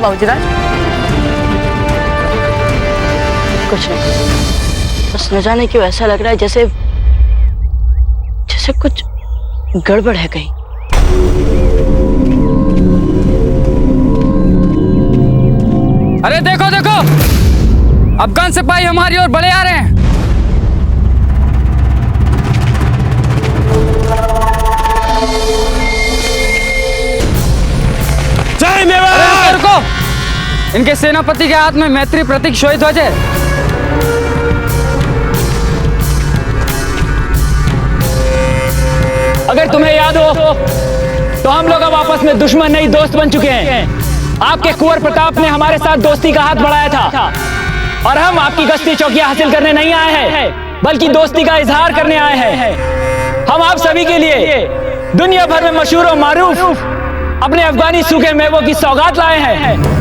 बाबूजीराज? कुछ नहीं, बस न जाने क्यों ऐसा लग रहा है जैसे जैसे कुछ गड़बड़ है कहीं। अरे देखो देखो, अफगान सिपाही हमारी ओर बढ़े आ रहे हैं। जय मेवाड़! रुको, इनके सेनापति के हाथ में मैत्री प्रतीक शोभित ध्वज है। अगर तुम्हें याद हो तो हम लोग अब आपस में दुश्मन नहीं दोस्त बन चुके हैं। आपके कुंवर प्रताप ने हमारे साथ दोस्ती का हाथ बढ़ाया था और हम आपकी गश्ती चौकियां हासिल करने नहीं आए हैं, बल्कि दोस्ती का इजहार करने आए हैं। हम आप सभी के लिए दुनिया भर में मशहूर और मारूफ अपने अफगानी सूखे मेवों की सौगात लाए हैं।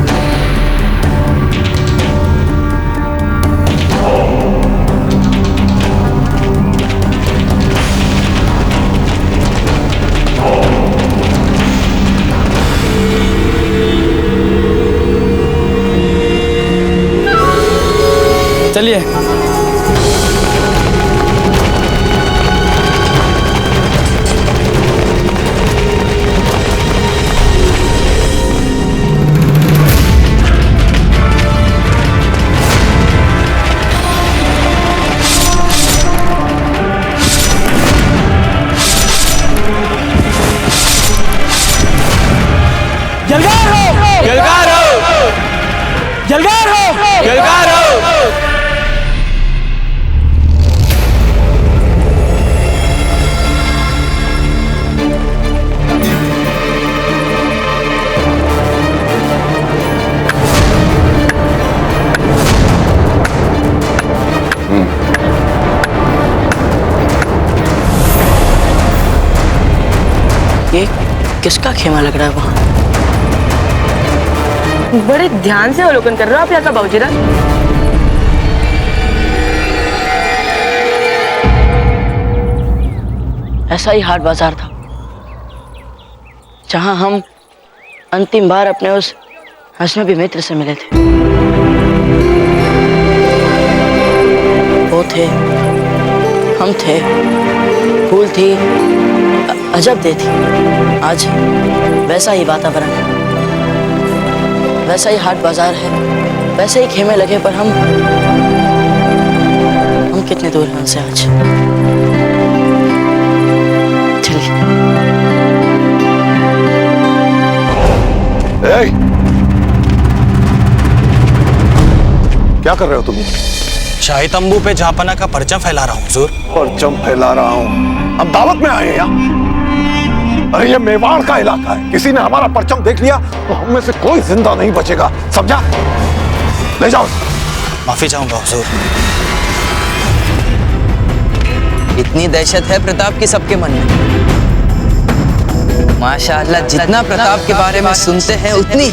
चलिए। जलगार हो! जलगार हो! जलगार हो! जलगार हो! ये किसका खेमा लग रहा है वहां? बड़े ध्यान से अवलोकन कर रहे हो आप यहाँ का बाबूजीराज। ऐसा ही हाट बाजार था जहां हम अंतिम बार अपने उस अजनबी मित्र से मिले थे। वो थे, हम थे, फूल थी, अजब दे थी। आज वैसा ही वातावरण है, वैसा ही हाट बाजार है, वैसे ही खेमे लगे, पर हम कितने दूर हैं उनसे आज। चलिए। क्या कर रहे हो तुम? शाही तंबू पे जहापना का परचम फैला रहा हूँ हुजूर। परचम फैला रहा हूँ? हम दावत में आए हैं यहाँ। अरे ये मेवाड़ का इलाका है, किसी ने हमारा परचम देख लिया तो हम में से कोई जिंदा नहीं बचेगा, समझा? ले जाओ। माफी चाहूंगा हुजूर। इतनी दहशत है प्रताप की सबके मन में। माशाअल्लाह, जितना प्रताप के बारे में सुनते हैं उतनी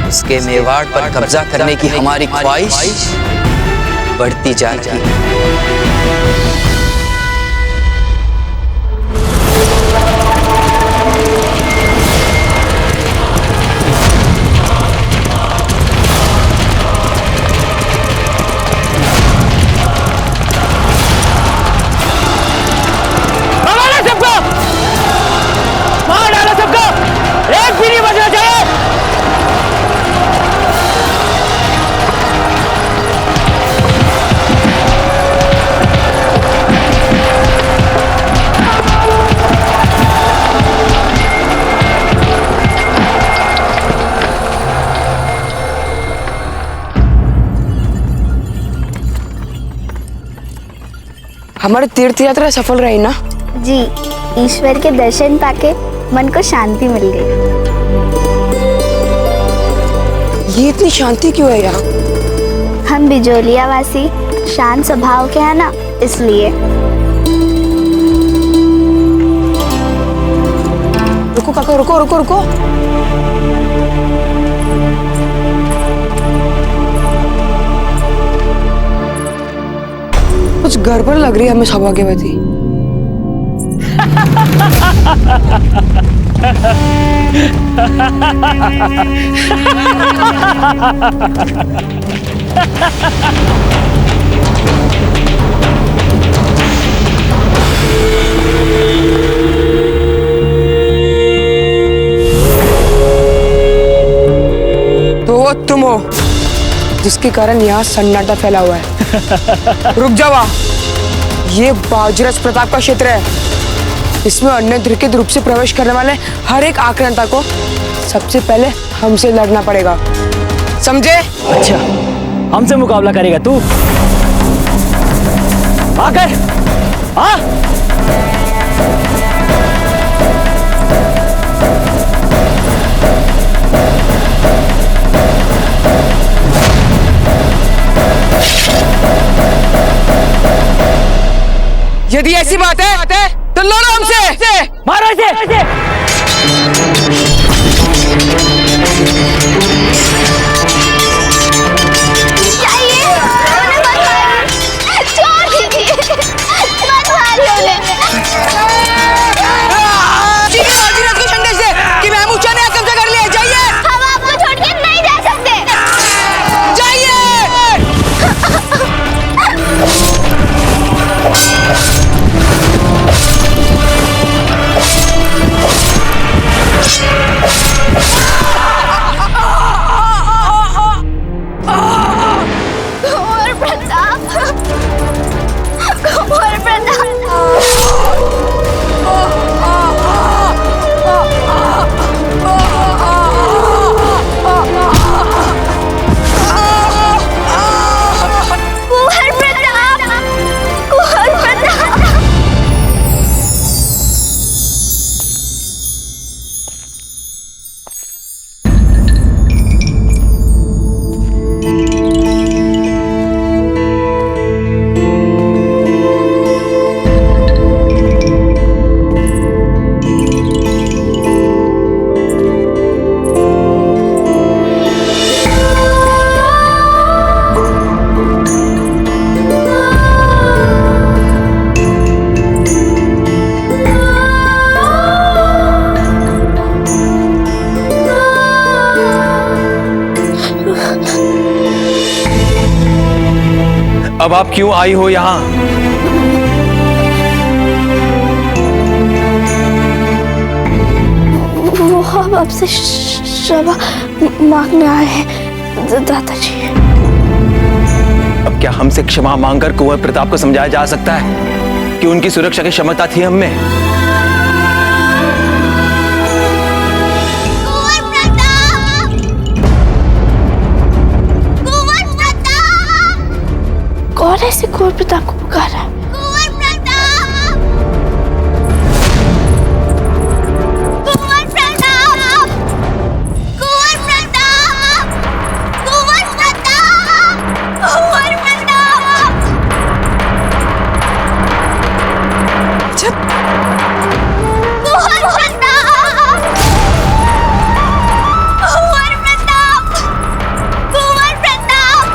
उसके मेवाड़ पर कब्जा करने की हमारी ख्वाहिश बढ़ती जा रही है। हमारी तीर्थ यात्रा सफल रही ना? जी, ईश्वर के दर्शन पाके मन को शांति मिल गई। ये इतनी शांति क्यों है यहाँ? हम बिजोलिया वासी शांत स्वभाव के हैं ना, इसलिए। रुको काका, रुको रुको रुको। कुछ गड़बड़ लग रही है हमें सौभाग्यवती। तो वो तुम हो जिसके कारण यहाँ सन्नाटा फैला हुआ है। रुक जाओ वहाँ। ये बाजीराज प्रताप का क्षेत्र है। इसमें अनधिकृत रूप से प्रवेश करने वाले हर एक आक्रांता को सबसे पहले हमसे लड़ना पड़ेगा, समझे? अच्छा, हमसे मुकाबला करेगा तू? आकर हाँ। यदि ऐसी बात है तो लड़ो हमसे, मारो इसे। अब आप क्यों आई हो यहाँ? वो हम आपसे क्षमा मांगने आए हैं दादाजी। अब क्या हमसे क्षमा मांगकर कुंवर प्रताप को समझाया जा सकता है कि उनकी सुरक्षा की क्षमता थी हम में? कौन ऐसे कुंवर प्रताप को पुकारा है? कुंवर प्रताप! कुंवर प्रताप! कुंवर प्रताप! कुंवर प्रताप! कुंवर प्रताप! चुप! कुंवर प्रताप! कुंवर प्रताप! कुंवर प्रताप!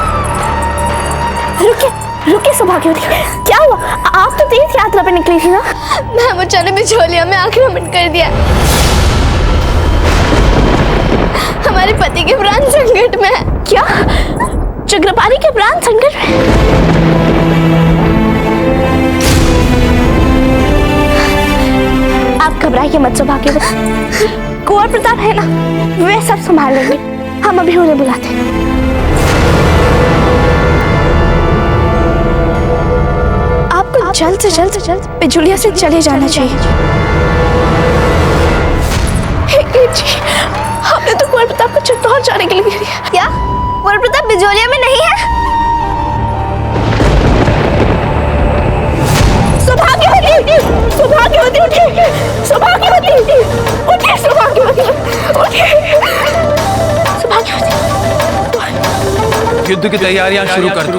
रुके सौभाग्यवती, क्या हुआ? आप तो तीर्थ यात्रा पे निकली थी ना? महमूद ने बिजोलिया में आक्रमण कर दिया। हमारे पति के प्राण संकट में। क्या? चक्रपाणी के प्राण संकट में? आप घबराइए मत सौभाग्यवती, कुंवर प्रताप है ना, वे सब संभाल लेंगे। हम अभी उन्हें बुलाते हैं। जल्द से जल्द बिजुलिया से चले जाना चाहिए। जी, हमने तो कुंवर प्रताप को चित्तौड़ जाने के लिए दिया। क्या कुंवर प्रताप बिजुलिया में नहीं है? सौभाग्यवती, सौभाग्यवती उठिए, सौभाग्यवती उठिए, सौभाग्यवती उठिए, सौभाग्यवती। युद्ध की तैयारियां शुरू कर दो।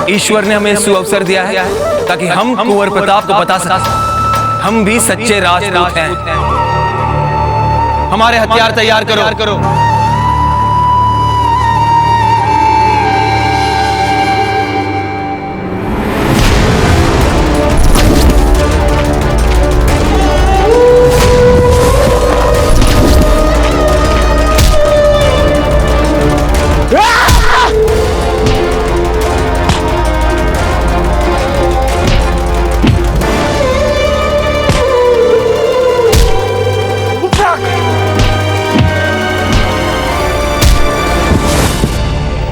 ईश्वर ने हमें सुअवसर दिया है ताकि हम कुंवर प्रताप को बता सकें हम भी सच्चे राजपूत हैं। हमारे हथियार तैयार करो।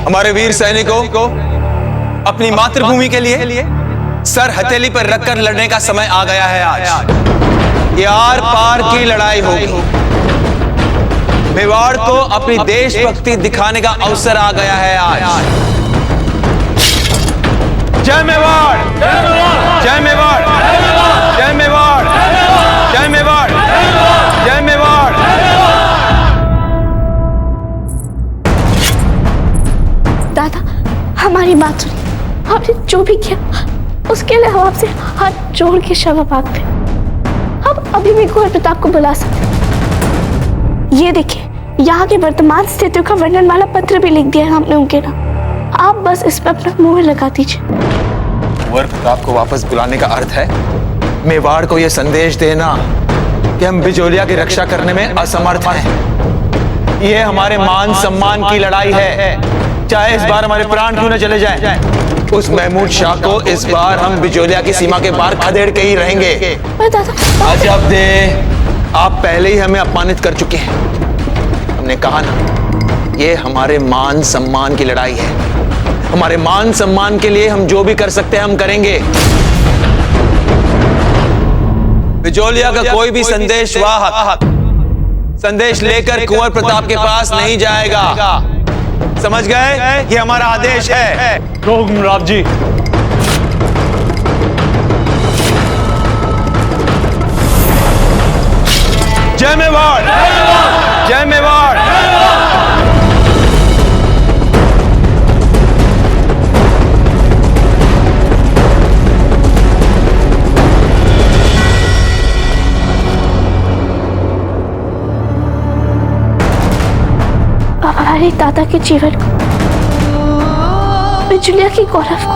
हमारे वीर सैनिकों को अपनी मातृभूमि के लिए सर हथेली पर रखकर लड़ने का समय आ गया है। आज ये आर पार की लड़ाई होगी। मेवाड़ को अपनी देशभक्ति दिखाने का अवसर आ गया है आज। जय मेवाड़, जय मेवाड़, जय मेवाड़, जय मेवाड़, जय मेवाड़। दादा, हमारी बात सुनिए। हमने जो भी किया उसके लिए हम आपसे हाथ जोड़ के क्षमा मांगते हैं। हम अभी भी कुंवर प्रताप को बुला सकते हैं। ये देखिए, यहाँ की वर्तमान स्थितियों का वर्णन वाला पत्र भी लिख दिया है हमने उनके नाम। आप बस इस पर अपना मुहर लगा दीजिए। कुंवर प्रताप को वापस बुलाने का अर्थ है मेवाड़ को यह संदेश देना कि हम बिजोलिया की रक्षा करने में असमर्थ हैं। यह हमारे मान सम्मान की लड़ाई है, चाहे इस बार हमारे प्राण क्यों न चले जाएं। उस महमूद शाह को इस बार हम बिजोलिया की सीमा के पार खदेड़ के ही रहेंगे। अजब दे, आप पहले ही हमें अपमानित कर चुके हैं। हमने कहा ना, ये हमारे मान सम्मान की लड़ाई है। हमारे मान सम्मान के लिए हम जो भी कर सकते हैं हम करेंगे। बिजोलिया का कोई भी संदेश वाहक संदेश लेकर कुंवर प्रताप के पास नहीं जाएगा। समझ गए? ये हमारा आदेश है। हुकुमराव जी। जय मेवाड़, जय मेवाड़। हमारे दादा के जीवन को, बिजोलिया की गौरव को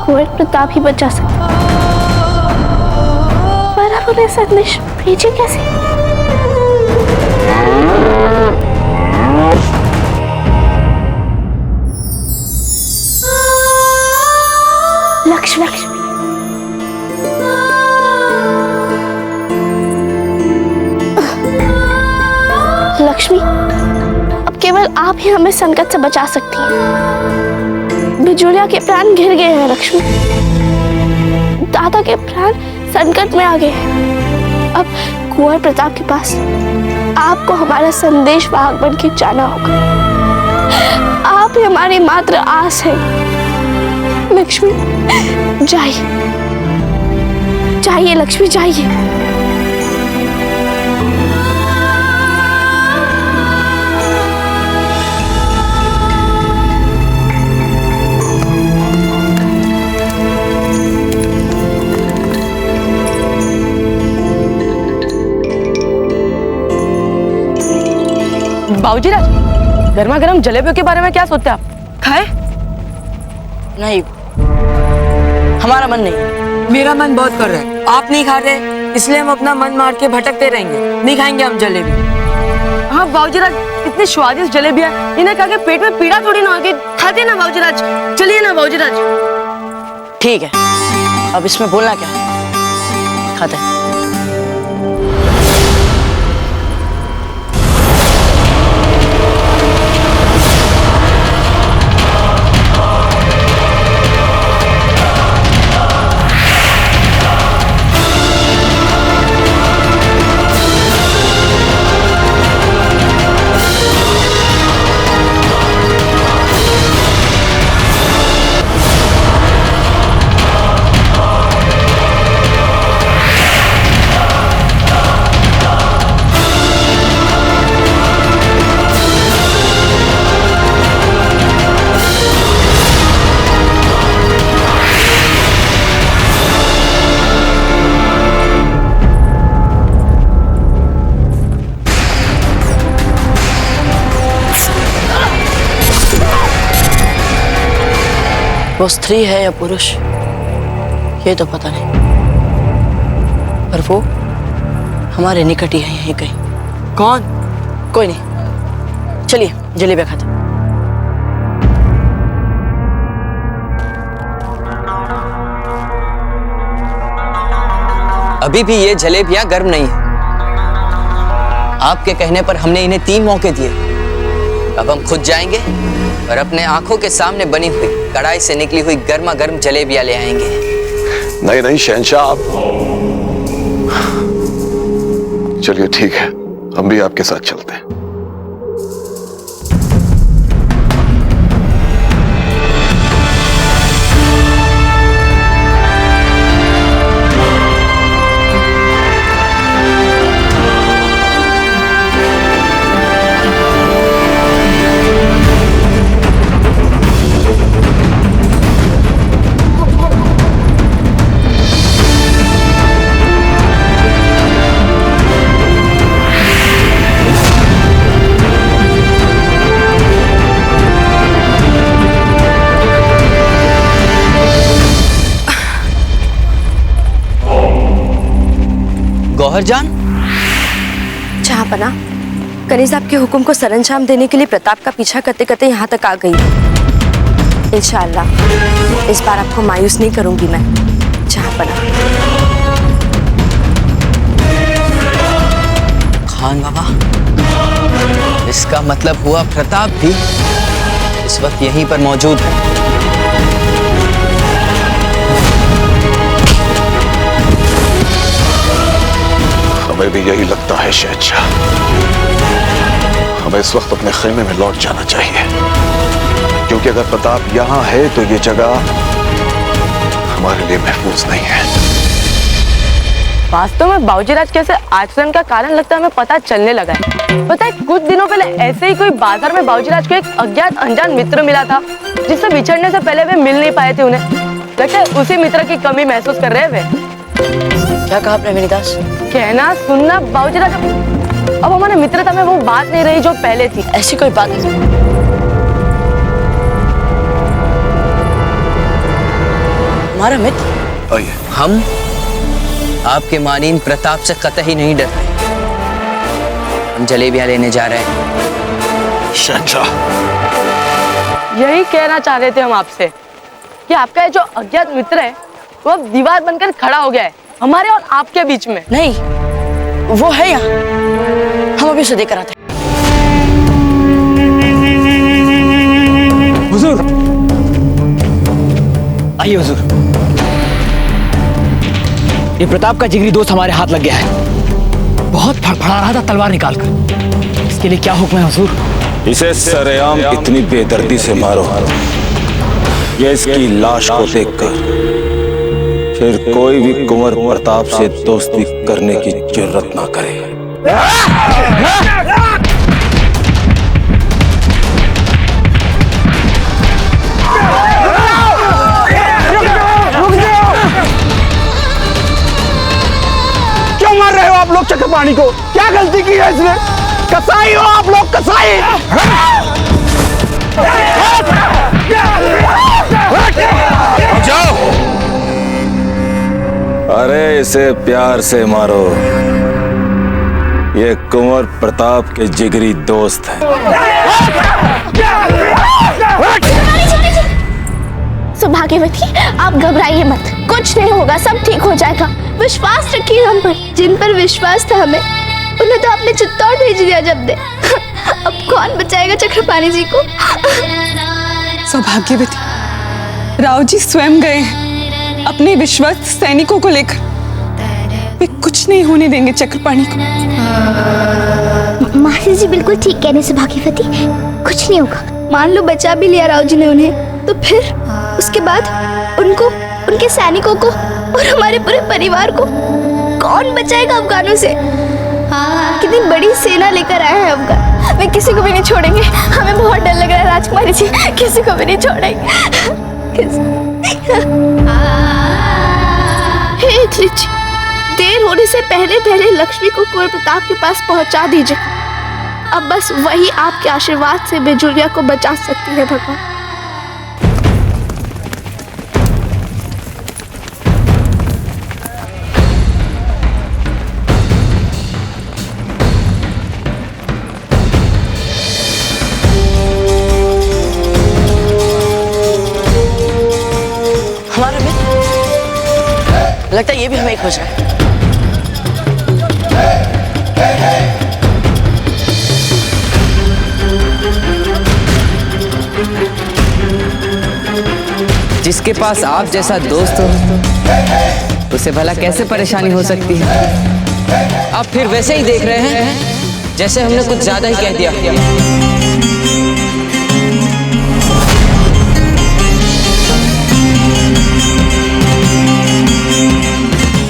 कुंवर प्रताप ही बचा सकता, पर अब उन्हें संदेश भेजे कैसे? लक्ष्मी, लक्ष्मी, अब केवल आप ही हमें संकट से बचा सकती हैं। बिजोलिया के प्राण घिर गए हैं लक्ष्मी। दादा के प्राण संकट में आ गए हैं। अब कुंवर प्रताप के पास आपको हमारा संदेश वाहक बन के जाना होगा। आप ही हमारी मात्र आस है। लक्ष्मी, जाइए, जाइए लक्ष्मी, जाइए। बाबूजी राज, गर्मा गर्म जलेबियों के बारे में क्या सोचते हैं आप? खाए? नहीं, हमारा मन नहीं। मेरा मन बहुत कर रहा है। आप नहीं खा रहे, इसलिए हम अपना मन मार के भटकते रहेंगे। नहीं खाएंगे हम जलेबी। हाँ बाबूजी राज, इतनी स्वादिष्ट जलेबियां, इन्हें खा के पेट में पीड़ा थोड़ी ना होगी। खाते ना बाबूजी राज, चलिए ना बाबूजी राज। ठीक है, अब इसमें बोलना क्या है? खाते हैं। वो स्त्री है या पुरुष ये तो पता नहीं, पर वो हमारे निकट ही है, यहीं कहीं। कौन? कोई नहीं, चलिए जलेबियां खाते। अभी भी ये जलेबियां गर्म नहीं है। आपके कहने पर हमने इन्हें 3 मौके दिए, अब हम खुद जाएंगे और अपने आंखों के सामने बनी हुई कढ़ाई से निकली हुई गर्मा गर्म जलेबियां ले आएंगे। नहीं नहीं शहंशाह, आप चलिए ठीक है, हम भी आपके साथ चलते हैं। गौहरजान, जहाँपना, कनीज आपके हुक्म को सरंजाम देने के लिए प्रताप का पीछा करते करते यहाँ तक आ गई हूँ। इंशाअल्लाह इस बार आपको मायूस नहीं करूंगी मैं, जहाँपना। खान बाबा, इसका मतलब हुआ प्रताप भी इस वक्त यहीं पर मौजूद है। हमें भी यही लगता है शहंशाह। हमें इस वक्त अपने खेमे में लौट जाना चाहिए, क्योंकि अगर प्रताप यहाँ है तो ये जगह हमारे लिए महफूज नहीं है। वास्तव में बाबूजीराज कैसे आचरण का कारण लगता है हमें पता चलने लगा है। पता है, कुछ दिनों पहले ऐसे ही कोई बाजार में बाबूजीराज को एक अज्ञात अनजान मित्र मिला था, जिससे बिछड़ने से पहले वे मिल नहीं पाए थे। उन्हें लगता है उसी मित्र की कमी महसूस कर रहे हैं वे। क्या कहा आपने विनीदास? कहना सुनना बाबूजीराज, अब हमारे मित्रता में वो बात नहीं रही जो पहले थी। ऐसी कोई बात नहीं। हमारा मित्र, आइए। हम आपके मानीन प्रताप से कतई नहीं डरते। हम जलेबियां लेने जा रहे हैं। शहंशाह, यही कहना चाह रहे थे हम आपसे कि आपका ये जो अज्ञात मित्र है वो अब दीवार बनकर खड़ा हो गया है हमारे और आपके बीच में। नहीं, वो है यहाँ, हम अभी उसे देकर आते हैं। हुजूर, आइए हुजूर। ये प्रताप का जिगरी दोस्त हमारे हाथ लग गया है। बहुत फड़फड़ा रहा था तलवार निकालकर। इसके लिए क्या हुक्म है हुजूर? इसे सरेआम इतनी बेदर्दी से मारो ये इसकी लाश को देखकर फिर कोई भी कुंवर प्रताप से दोस्ती करने की जरूरत ना करे। क्यों मार रहे हो आप लोग चक्रपाणी को? क्या गलती की है इसने? कसाई हो आप लोग, कसाई। जाओ, अरे इसे प्यार से मारो, ये कुंवर प्रताप के जिगरी दोस्त है। सौभाग्यवती, आप घबराइए मत, कुछ नहीं होगा, सब ठीक हो जाएगा। विश्वास रखिए हम पर। जिन पर विश्वास था हमें, उन्हें तो आपने चित्तौड़ भेज दिया जब दे। अब कौन बचाएगा चक्रपाणी जी को? सौभाग्यवती, राव जी स्वयं गए हैं अपने विश्वस्त सैनिकों को लेकर। वे कुछ नहीं होने देंगे चक्रपाणी को। मासी जी बिल्कुल ठीक कहने से भाग्यवती, कुछ नहीं होगा। मान लो बचा भी लिया राव जी ने उन्हें, तो फिर उसके बाद उनको, उनके सैनिकों को और हमारे पूरे परिवार को कौन बचाएगा अफगानों से? कितनी बड़ी सेना लेकर आए हैं अफगान, वे किसी को भी नहीं छोड़ेंगे। हमें बहुत डर लग रहा है राजकुमारी जी, किसी को भी नहीं छोड़ेंगे। हे त्रिची, देर होने से पहले पहले लक्ष्मी को कुंवर प्रताप के पास पहुंचा दीजिए। अब बस वही आपके आशीर्वाद से बिजुलिया को बचा सकती है भगवान। हमारा मित्र, लगता है ये भी हमें खोज रहा है। जिसके पास आप जैसा दोस्त हो उसे भला कैसे परेशानी हो सकती है? आप फिर वैसे ही देख रहे हैं जैसे हमने कुछ ज्यादा ही कह दिया।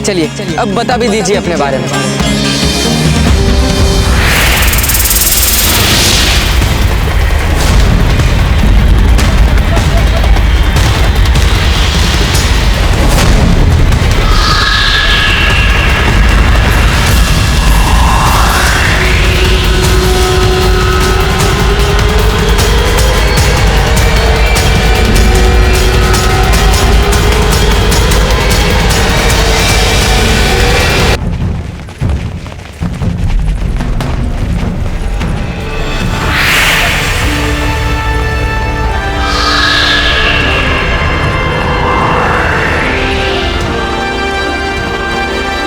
चलिए अब बता भी दीजिए अपने बारे में।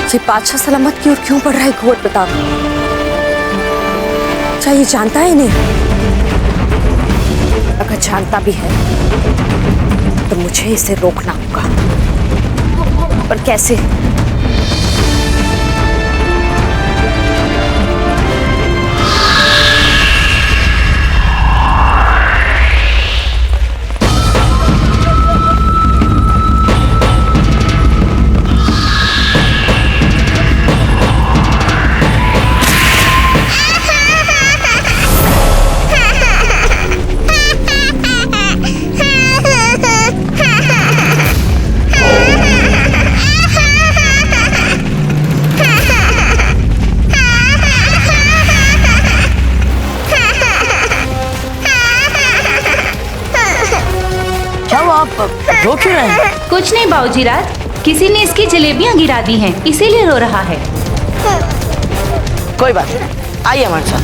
ये बादशाह सलामत की ओर क्यों बढ़ रहा है घोर प्रताप? क्या ये जानता है नहीं? अगर जानता भी है तो मुझे इसे रोकना होगा, पर कैसे? रो क्यों रहे हैं? कुछ नहीं बाबूजी राज, किसी ने इसकी जलेबियां गिरा दी हैं, इसीलिए रो रहा है। कोई बात नहीं, आइए हमारे साथ।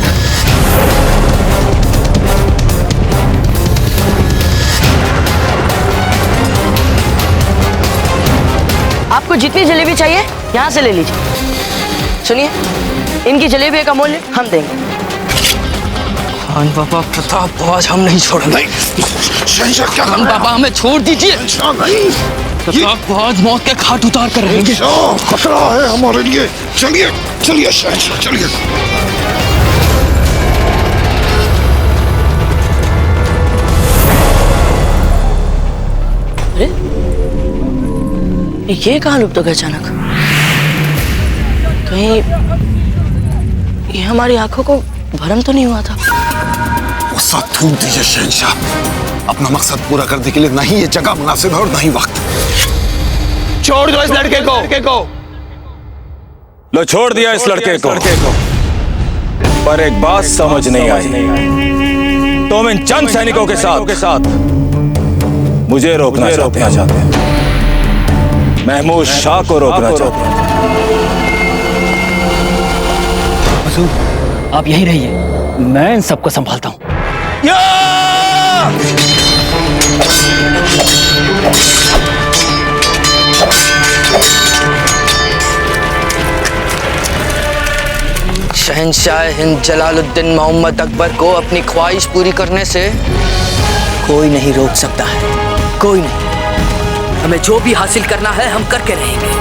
आपको जितनी जलेबी चाहिए यहाँ से ले लीजिए। सुनिए, इनकी जलेबी का मूल्य हम देंगे। खान बाबा प्रताप को आज हम नहीं छोड़ेंगे। शहंशाह क्या खान बाबा हमें छोड़ दीजिए। प्रताप को आज मौत के घाट उतार कर रहेंगे। खतरा है हमारे लिए। चलिए चलिए शहंशाह चलिए। अरे ये कहाँ लुप्त हो गया अचानक? कहीं ये हमारी आंखों को भ्रम तो नहीं हुआ था? गुस्सा थूक दीजिए शहंशाह। अपना मकसद पूरा करने के लिए नहीं ये जगह मुनासिब है और नहीं वक्त। छोड़ दो इस लड़के को। लो छोड़ दिया इस लड़के को। पर एक बात समझ नहीं आई, तुम इन चंद सैनिकों के साथ मुझे रोकना चाहते हैं। महमूद शाह को रोकना चाहते हैं। आप यहीं रहिए, मैं इन सबको संभालता हूं। शहंशाह हिंद जलालुद्दीन मोहम्मद अकबर को अपनी ख्वाहिश पूरी करने से कोई नहीं रोक सकता है, कोई नहीं। हमें जो भी हासिल करना है हम करके रहेंगे,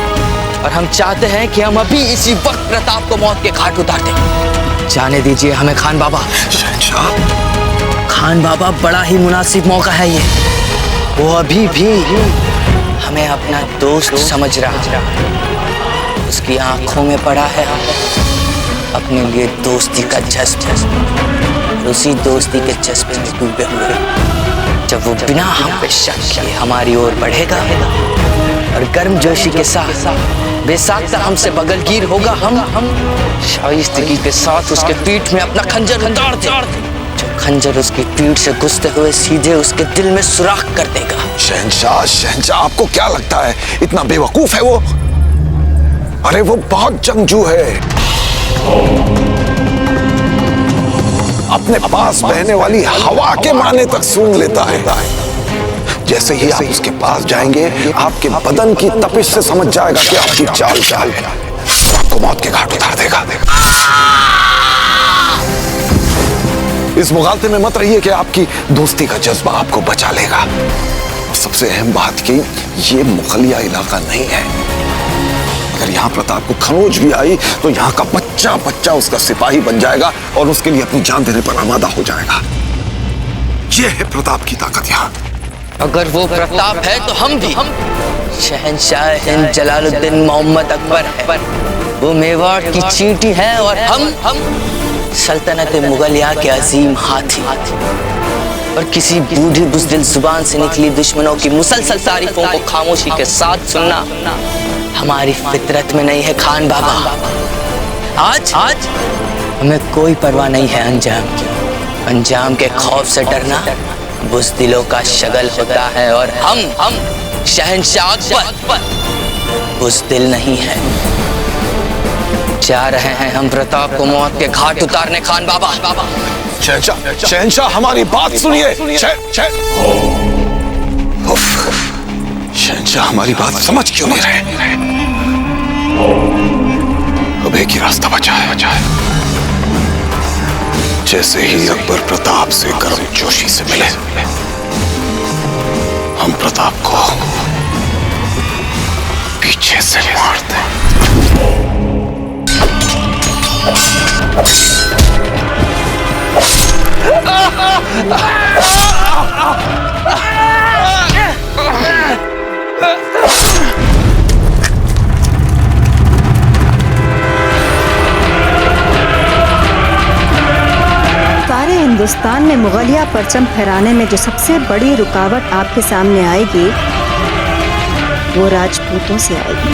और हम चाहते हैं कि हम अभी इसी वक्त प्रताप को मौत के घाट उतार दें। जाने दीजिए हमें खान बाबा। खान बाबा, बड़ा ही मुनासिब मौका है ये। वो अभी भी हमें अपना दोस्त समझ रहा है। उसकी आंखों में पड़ा है अपने लिए दोस्ती का जज्बा। उसी दोस्ती के जज्बे में डूबे हुए जब वो बिना हम पे शक किए हमारी ओर बढ़ेगा और गर्मजोशी के साथ बेसाख्ता हमसे बगलगीर होगा, हम शाइस्तगी के साथ उसके पीठ में अपना खंजर उतार दें। जो खंजर उसकी पीठ से घुसते हुए सीधे उसके दिल में सुराख कर देगा। शहंशाह आपको क्या लगता है इतना बेवकूफ है वो? अरे वो बहुत जंगजू है। अपने पास बहने वाली हवा के माने तक सूंघ लेता है। जैसे ही आप उसके पास जाएंगे आपके बदन की तपिश से समझ जाएगा कि आपकी चाल है, आपको मौत के घाट उतार देगा। इस मुगालते में मत रहिए कि आपकी दोस्ती का जज्बा आपको बचा लेगा। सबसे अहम बात कि ये मुगलिया इलाका नहीं है। अगर यहाँ प्रताप को खरोच भी आई तो यहाँ का बच्चा बच्चा उसका सिपाही बन जाएगा और उसके लिए अपनी जान देने पर आमादा हो जाएगा। ये है प्रताप की ताकत यहाँ। अगर वो प्रताप है तो हम भी। शहंशाह हिंद जलालुद्दीन मोहम्मद अकबर है, वो मेवाड़ की चींटी है और हम सल्तनत मुगलिया के अजीम हाथी। और किसी बूढ़ी बुज़दिल जुबान से निकली दुश्मनों की मुसलसल तारीफों को खामोशी के साथ सुनना हमारी फितरत में नहीं है खान बाबा। आज हमें कोई परवाह नहीं है अंजाम की। अंजाम के खौफ से डरना बुज़दिलों का शगल होता है और हम शहंशाह अकबर बुज़दिल नहीं है। जा रहे हैं हम प्रताप को मौत के घाट उतारने खान बाबा। शहंशाह हमारी बात सुनिए। शहंशाह हमारी बात समझ क्यों नहीं रहे? अब एक ही रास्ता बचा है। जैसे ही अकबर प्रताप से गर्मजोशी से मिले, हम प्रताप को पीछे से मार दें। सारे हिंदुस्तान में मुगलिया परचम फहराने में जो सबसे बड़ी रुकावट आपके सामने आएगी वो राजपूतों से आएगी।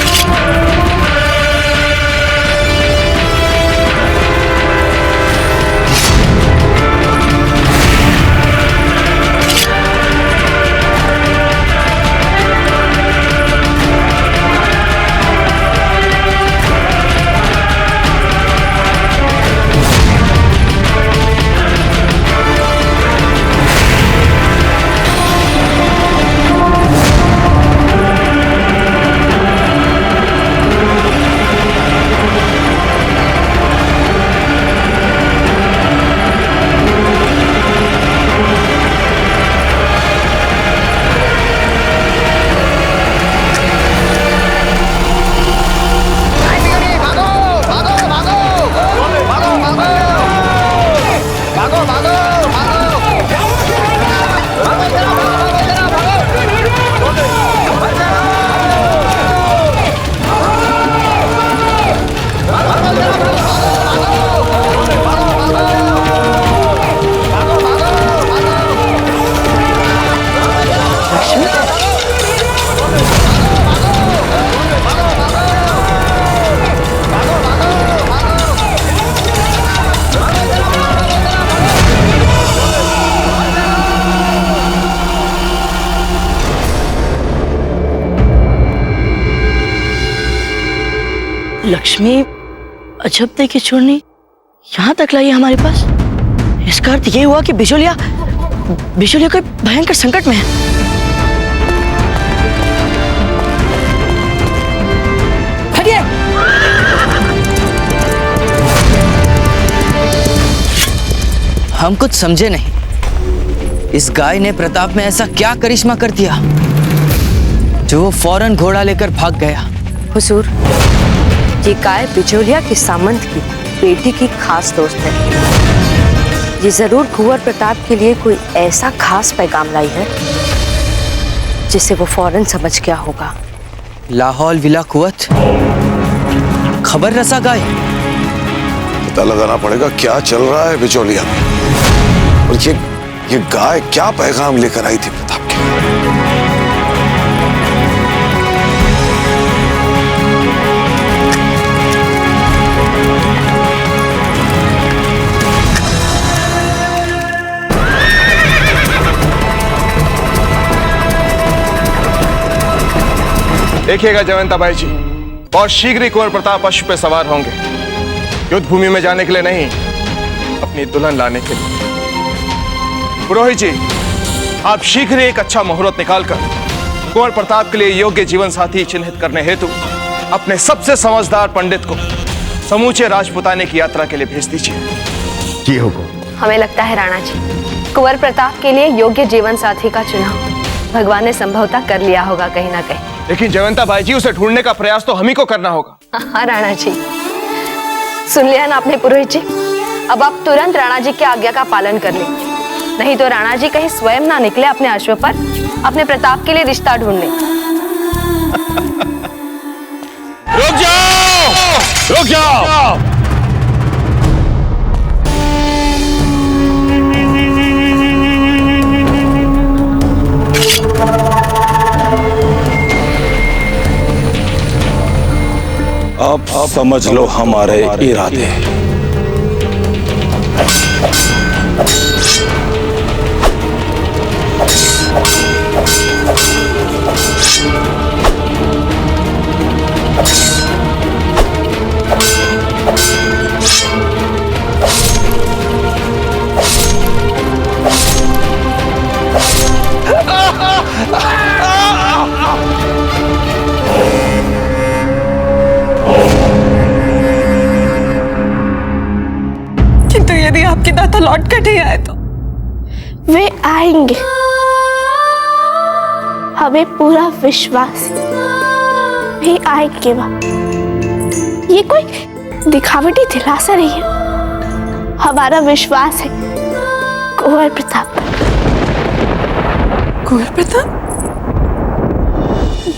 लक्ष्मी अजब देखी छोड़नी यहाँ तक लाई हमारे पास। इसका अर्थ ये हुआ कि बिजोलिया कोई भयंकर संकट में है। हटिए! हम कुछ समझे नहीं। इस गाय ने प्रताप में ऐसा क्या करिश्मा कर दिया जो वो फौरन घोड़ा लेकर भाग गया। हुजूर, ये गाय बिजोलिया के सामंत की बेटी की खास दोस्त है। ये जरूर कुंवर प्रताप के लिए कोई ऐसा खास पैगाम लाई है जिसे वो फौरन समझ गया होगा। लाहौल विला कुवत खबर रसा गाय। पता लगाना पड़ेगा क्या चल रहा है बिचौलिया में, और ये गाय क्या पैगाम लेकर आई थी प्रताप के। देखिएगा जयवंता बाई जी, बहुत शीघ्र ही कुंवर प्रताप अश्व पे सवार होंगे, युद्ध भूमि में जाने के लिए नहीं, अपनी दुल्हन लाने के लिए। पुरोहित जी, आप शीघ्र ही एक अच्छा मुहूर्त निकालकर कुंवर प्रताप के लिए योग्य जीवन साथी चिन्हित करने हेतु अपने सबसे समझदार पंडित को समूचे राजपुताने की यात्रा के लिए भेज दीजिए। जी हुकुम। हमें लगता है राणा जी, कुंवर प्रताप के लिए योग्य जीवन साथी का चुनाव भगवान ने संभवतः कर लिया होगा कहीं ना कहीं। लेकिन जयवंता बाई जी, उसे ढूंढने का प्रयास तो हम ही को करना होगा। हाँ राणा जी, सुन लिया ना आपने पुरोहित जी। अब आप तुरंत राणा जी की आज्ञा का पालन कर लें, नहीं तो राणा जी कहीं स्वयं ना निकले अपने अश्व पर अपने प्रताप के लिए रिश्ता ढूंढने। रुक जाओ, रुक जाओ। अब समझ लो हमारे इरादे। किंतु यदि आपके दाता लौट कर नहीं आए तो? वे आएंगे, हमें पूरा विश्वास, वे आएंगे। ये कोई दिखावटी दिलासा नहीं है, हमारा विश्वास है कुंवर प्रताप। कुंवर प्रताप?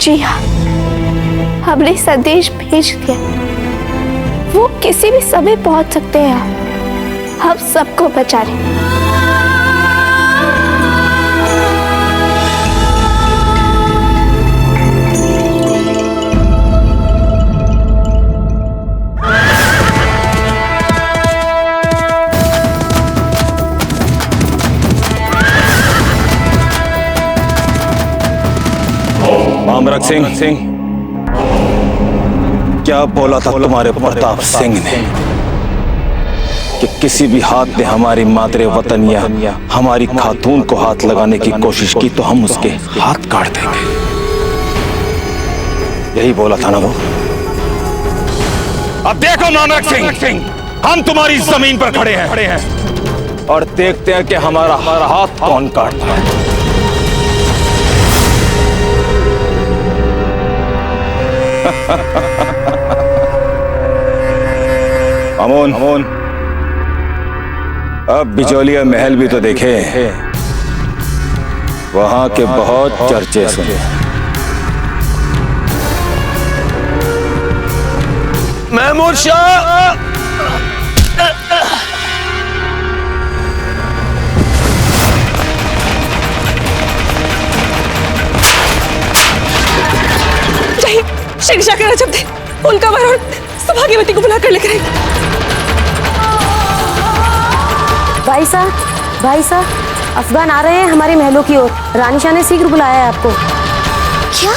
जी हाँ, हमने संदेश भेज दिया, वो किसी भी समय पहुंच सकते हैं यहाँ। हम सबको बचा लें। मामरक सिंह, क्या बोला था तुम्हारे प्रताप सिंह ने कि किसी भी हाथ ने हमारी मातरे वतन या हमारी खातून को हाथ लगाने की कोशिश की तो हम उसके हाथ काट देंगे। यही बोला था ना वो? अब देखो मामरक सिंह, हम तुम्हारी जमीन पर खड़े हैं और देखते हैं कि हमारा हर हाथ कौन काटता है। अमोन, अब बिजोलिया महल भी तो देखे, वहां के बहुत चर्चे सुने। महमूद शाह, शीर्षा के रजब थे, उनका वरुण सौभाग्यवती को बुलाकर लेकर आए। भाई साहब, अफगान आ रहे हैं हमारे महलों की ओर। रानी शाह ने शीघ्र बुलाया है आपको। क्या?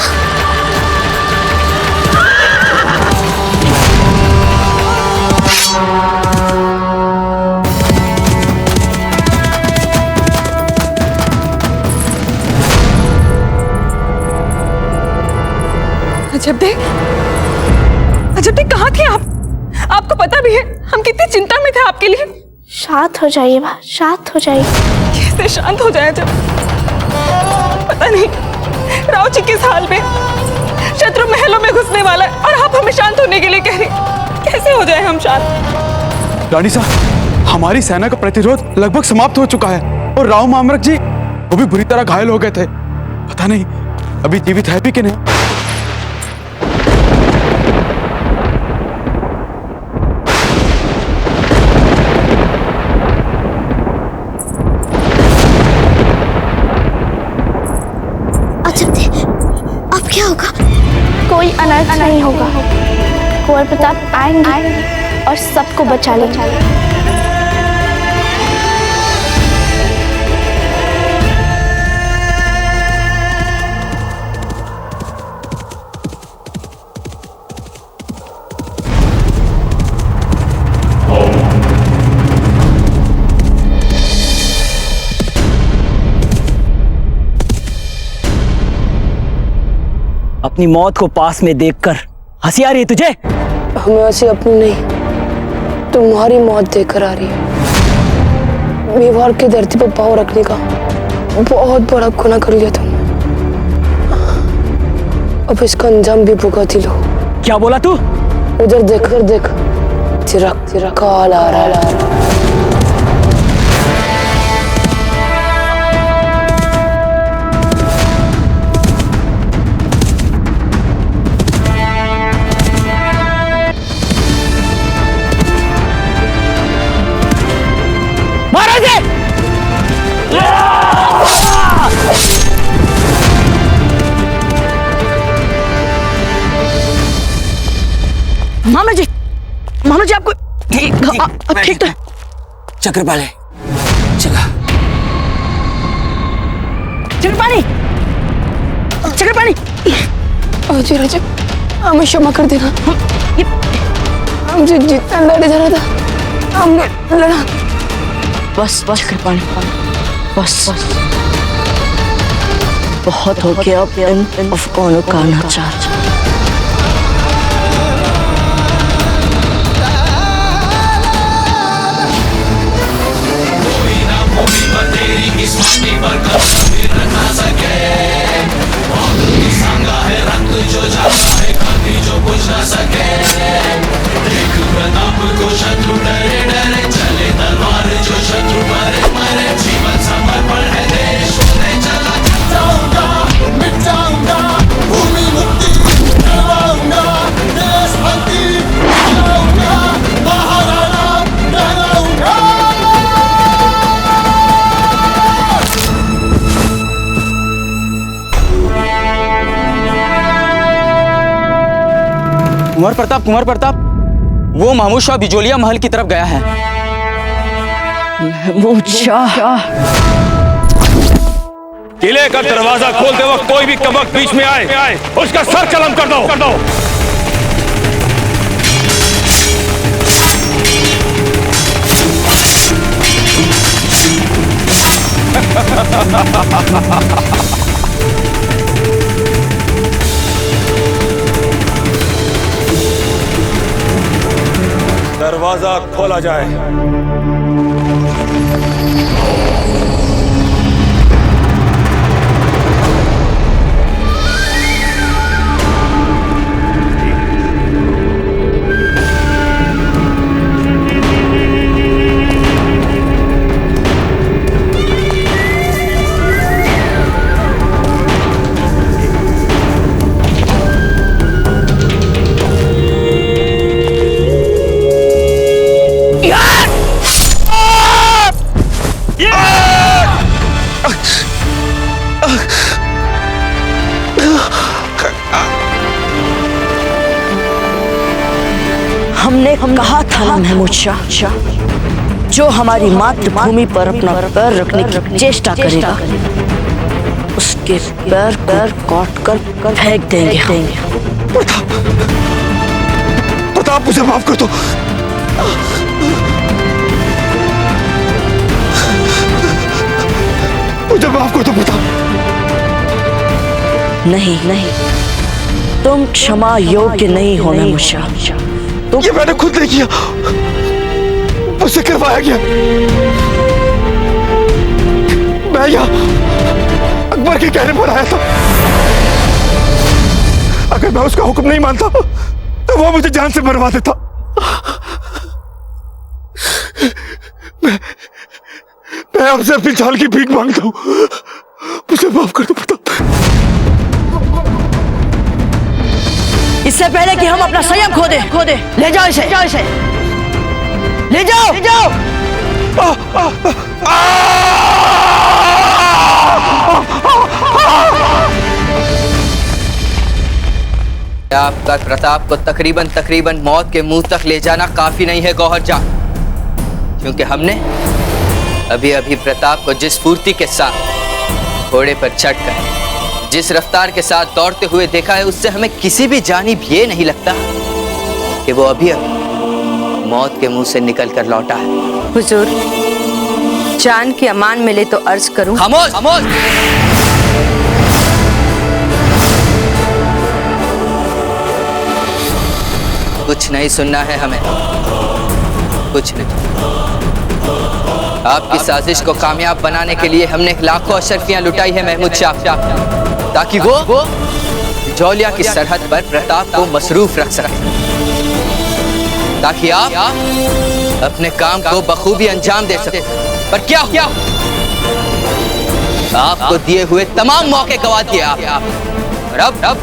अजब दे, कहाँ थे आप? आपको पता भी है हम कितनी चिंता में थे आपके लिए। शांत हो जाइए माँ, शांत हो जाइए। कैसे शांत हो जाए जब पता नहीं राव जी किस हाल में, शत्रु महलों में घुसने वाला है और आप हमें शांत होने के लिए कह रहे। कैसे हो जाए हम शांत? रानी साहब, हमारी सेना का प्रतिरोध लगभग समाप्त हो चुका है और राव मामरक जी वो भी बुरी तरह घायल हो गए थे। पता नहीं अभी जीवित है भी कि नहीं। अब क्या होगा? कोई अनर्थ नहीं होगा। कुंवर प्रताप आएंगे और सबको बचा लेंगे। अपनी मौत को पास में देखकर हंसी आ रही है तुझे? हमें हंसी अपनी नहीं, तुम्हारी मौत देखकर आ रही है। मेवाड़ की धरती पर पाँव रखने का बहुत बड़ा गुनाह कर लिया तुमने। अब इसका अंजाम भी भुगत ही लो। क्या बोला तू? उधर देख तेरा कॉल आ रहा है। मामा जी आपको ठीक तो है? चक्रपाणी चला। चक्रपाणी अजय रजब, हमें क्षमा कर देना। हमसे जितना लड़े जा रहा था हमने लड़ा। बस चक्रपाणी बस बहुत हो गया अब इन अफगानों का अनाचार। कुंवर प्रताप, वो महमूद शाह बिजोलिया महल की तरफ गया है। महमूद शाह? किले का दरवाजा खोलते वक्त कोई भी कबक बीच में आए उसका सर कलम कर दो। दरवाजा खोला जाए। हमने कहा था ना महमूद शाह, जो हमारी मातृभूमि पर अपना पैर रखने की चेष्टा करेगा उसके पैर काट कर फेंक देंगे। प्रताप मुझे माफ कर दो। मुझे माफ कर दो प्रताप। नहीं, तुम क्षमा योग्य नहीं हो महमूद शाह। ये मैंने खुद नहीं किया, मुझसे करवाया गया। मैं यहाँ अकबर के कहने पर आया था। अगर मैं उसका हुक्म नहीं मानता तो वो मुझे जान से मरवा देता। मैं आपसे अपनी जान की भीख मांगता हूँ, मुझे माफ कर दो प्रताप। इससे पहले कि हम अपना संयम खो दे, ले जाओ इसे, ले जाओ। आपका प्रताप को तकरीबन मौत के मुंह तक ले जाना काफी नहीं है गौहर जान, क्योंकि हमने अभी प्रताप को जिस फुर्ती के साथ घोड़े पर चढ़कर जिस रफ्तार के साथ दौड़ते हुए देखा है, उससे हमें किसी भी जानिब ये नहीं लगता कि वो अभी मौत के मुंह से निकल कर लौटा है। हुजूर, जान की अमान मिले तो अर्ज करूं। खामोश। कुछ नहीं सुनना है हमें, कुछ नहीं। आपकी साजिश को कामयाब बनाने के लिए हमने लाखों अशरफियां लुटाई है महमूद शाह, ताकि वो बिजौलिया की सरहद पर प्रताप को मसरूफ रख सके, ताकि आप अपने काम को बखूबी अंजाम दे सके। पर क्या हुआ? आपको दिए हुए तमाम मौके गवा दिए आप। और अब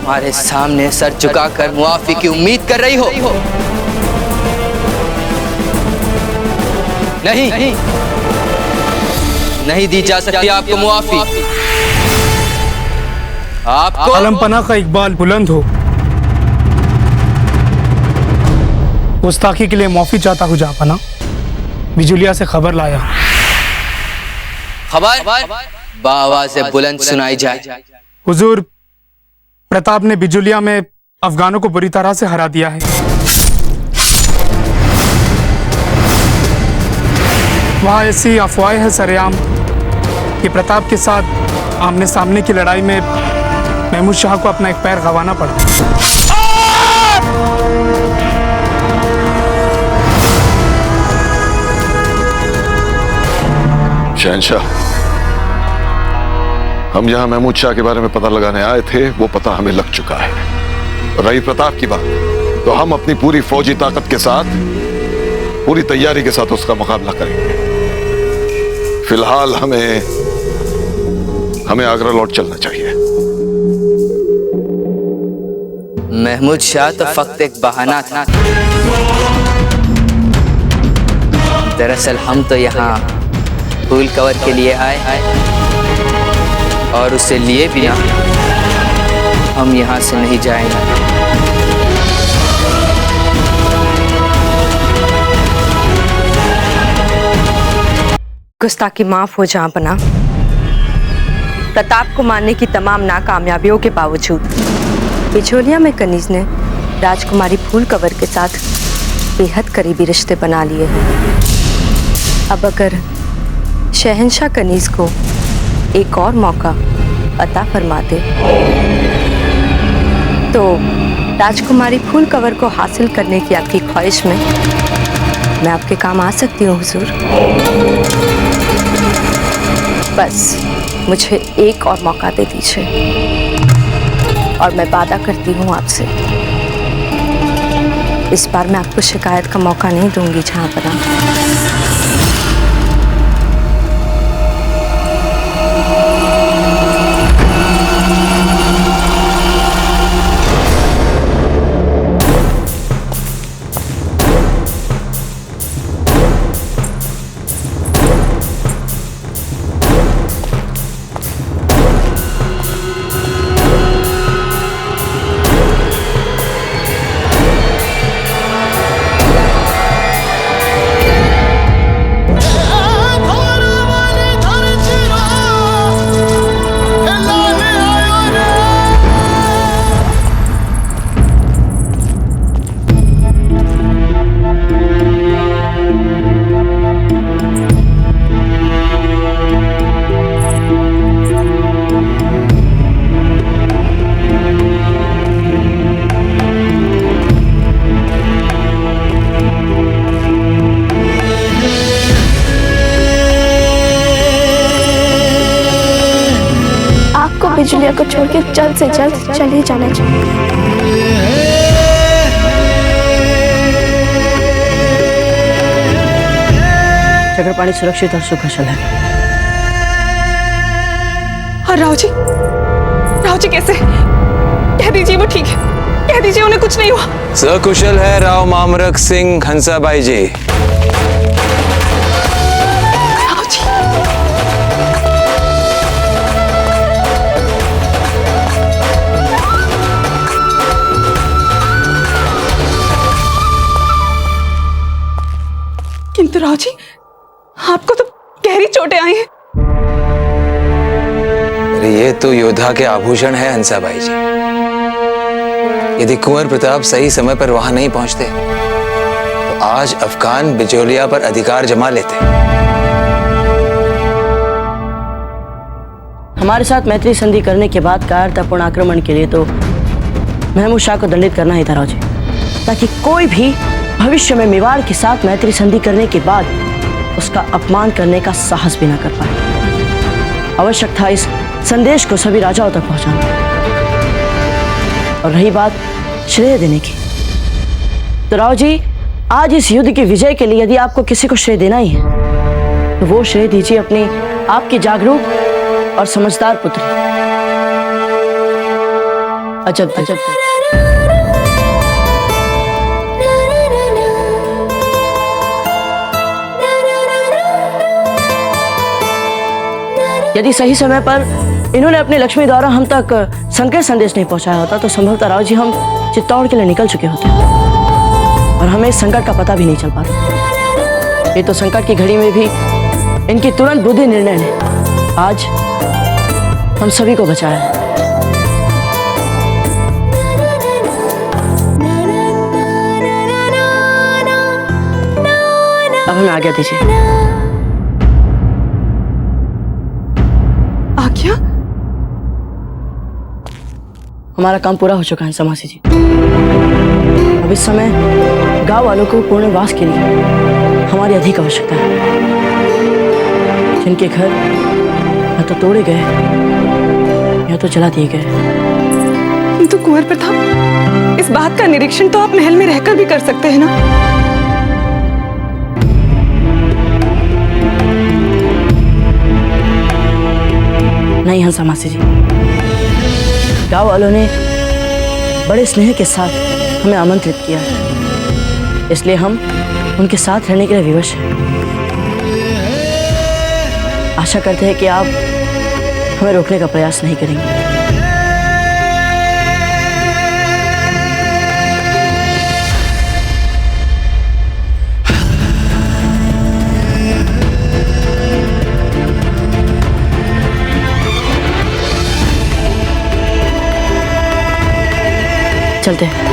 हमारे सामने सर झुकाकर मुआफी की उम्मीद कर रही हो? नहीं, नहीं दी जा सकती आपको मुआफी। आपको आलमपना का इकबाल बुलंद हो। गुस्ताखी के लिए माफी चाहता हूँ जहाँपना। बिजुलिया से खबर लाया। खबर बावाज़ बुलंद सुनाई जाए। हुजूर, प्रताप ने बिजुलिया में अफगानों को बुरी तरह से हरा दिया है। वहाँ ऐसी अफवाहें हैं सरेआम कि प्रताप के साथ आमने सामने की लड़ाई में महमूद शाह को अपना एक पैर गंवाना पड़ा। शहंशाह, हम यहाँ महमूद शाह के बारे में पता लगाने आए थे, वो पता हमें लग चुका है। रही प्रताप की बात, तो हम अपनी पूरी फौजी ताकत के साथ, पूरी तैयारी के साथ उसका मुकाबला करेंगे। फिलहाल हमें आगरा लौट चलना चाहिए। महमूद शाह तो फक्त एक बहाना था। दरअसल हम तो यहाँ फूल कवर के लिए आए और उसे लिए बिना हम यहाँ से नहीं जाएंगे। गुस्ताखी माफ हो जहाँपना। प्रताप को मारने की तमाम नाकामयाबियों के बावजूद बिजौलिया में कनीज ने राजकुमारी फूल कवर के साथ बेहद करीबी रिश्ते बना लिए हैं। अब अगर शहंशाह कनीज को एक और मौका अता फरमाते तो राजकुमारी फूल कवर को हासिल करने की आपकी ख्वाहिश में मैं आपके काम आ सकती हूँ हुजूर। बस मुझे एक और मौका दे दीजिए और मैं वादा करती हूँ आपसे, इस बार मैं आपको शिकायत का मौका नहीं दूंगी जहाँपना। बिजुलिया को छोड़ के जल्द से जल्द चले जाना चाहिए। चक्रपाणी सुरक्षित और सुकुशल है। और राव जी कैसे? कह दीजिए वो ठीक है, कह दीजिए उन्हें कुछ नहीं हुआ। सकुशल है राव मामरक सिंह हंसाबाई जी। किंतु राव जी, आपको तो गहरी चोटें आई हैं। अरे ये तो योद्धा के आभूषण है हंसाबाई जी। यदि कुंवर प्रताप सही समय पर वहां नहीं पहुंचते तो आज अफगान बिजौलिया पर अधिकार जमा लेते। हमारे साथ मैत्री संधि करने के बाद कायरतापूर्ण आक्रमण के लिए तो महमूद शाह को दंडित करना ही था राव जी, ताकि कोई भी भविष्य में मेवाड़ के साथ मैत्री संधि करने के बाद उसका अपमान करने का साहस भी न कर पाए। आवश्यक था इस संदेश को सभी राजाओं तक पहुंचाना। और रही बात श्रेय देने की, तो राव जी आज इस युद्ध की विजय के लिए यदि आपको किसी को श्रेय देना ही है तो वो श्रेय दीजिए अपनी आपकी जागरूक और समझदार पुत्री अजब अजब। यदि सही समय पर इन्होंने अपनी लक्ष्मी द्वारा हम तक संकेत संदेश नहीं पहुंचाया होता तो संभवतः राव जी हम चित्तौड़ के लिए निकल चुके होते और हमें इस संकट का पता भी नहीं चल पाता। ये तो संकट की घड़ी में भी इनकी तुरंत बुद्धि निर्णय ने आज हम सभी को बचाया है। अब हमें आज्ञा दीजिए। आज्ञा? हमारा काम पूरा हो चुका है समासी जी। अब इस समय गांव वालों को पुनर्वास के लिए हमारी अधिक आवश्यकता है। जिनके घर या तो तोड़े गए या तो जला दिए गए। किंतु कुंवर प्रताप, इस बात का निरीक्षण तो आप महल में रहकर भी कर सकते हैं ना? नहीं हंसा मासी जी, गांव वालों ने बड़े स्नेह के साथ हमें आमंत्रित किया है, इसलिए हम उनके साथ रहने के लिए विवश हैं। आशा करते हैं कि आप हमें रोकने का प्रयास नहीं करेंगे। चलते हैं।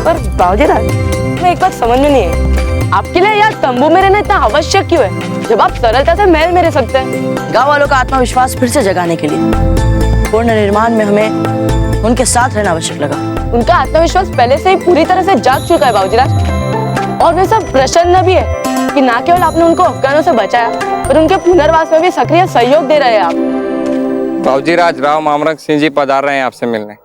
पर बाबूजीराज, मैं एक बात समझ में नहीं है, आपके लिए यार तंबू में रहना इतना आवश्यक क्यों है जब आप सरलता से महल में रह सकते हैं? गांव वालों का आत्मविश्वास फिर से जगाने के लिए पूर्ण निर्माण में हमें उनके साथ रहना आवश्यक लगा। उनका आत्मविश्वास पहले से ही पूरी तरह से जाग चुका है बाबूजीराज, और वे सब प्रसन्न भी है कि न केवल आपने उनको अफगानों से बचाया पर उनके पुनर्वास में भी सक्रिय सहयोग दे रहे हैं आप। बाबूजीराज, राव मामरक सिंह जी पधार रहे हैं आपसे मिलने।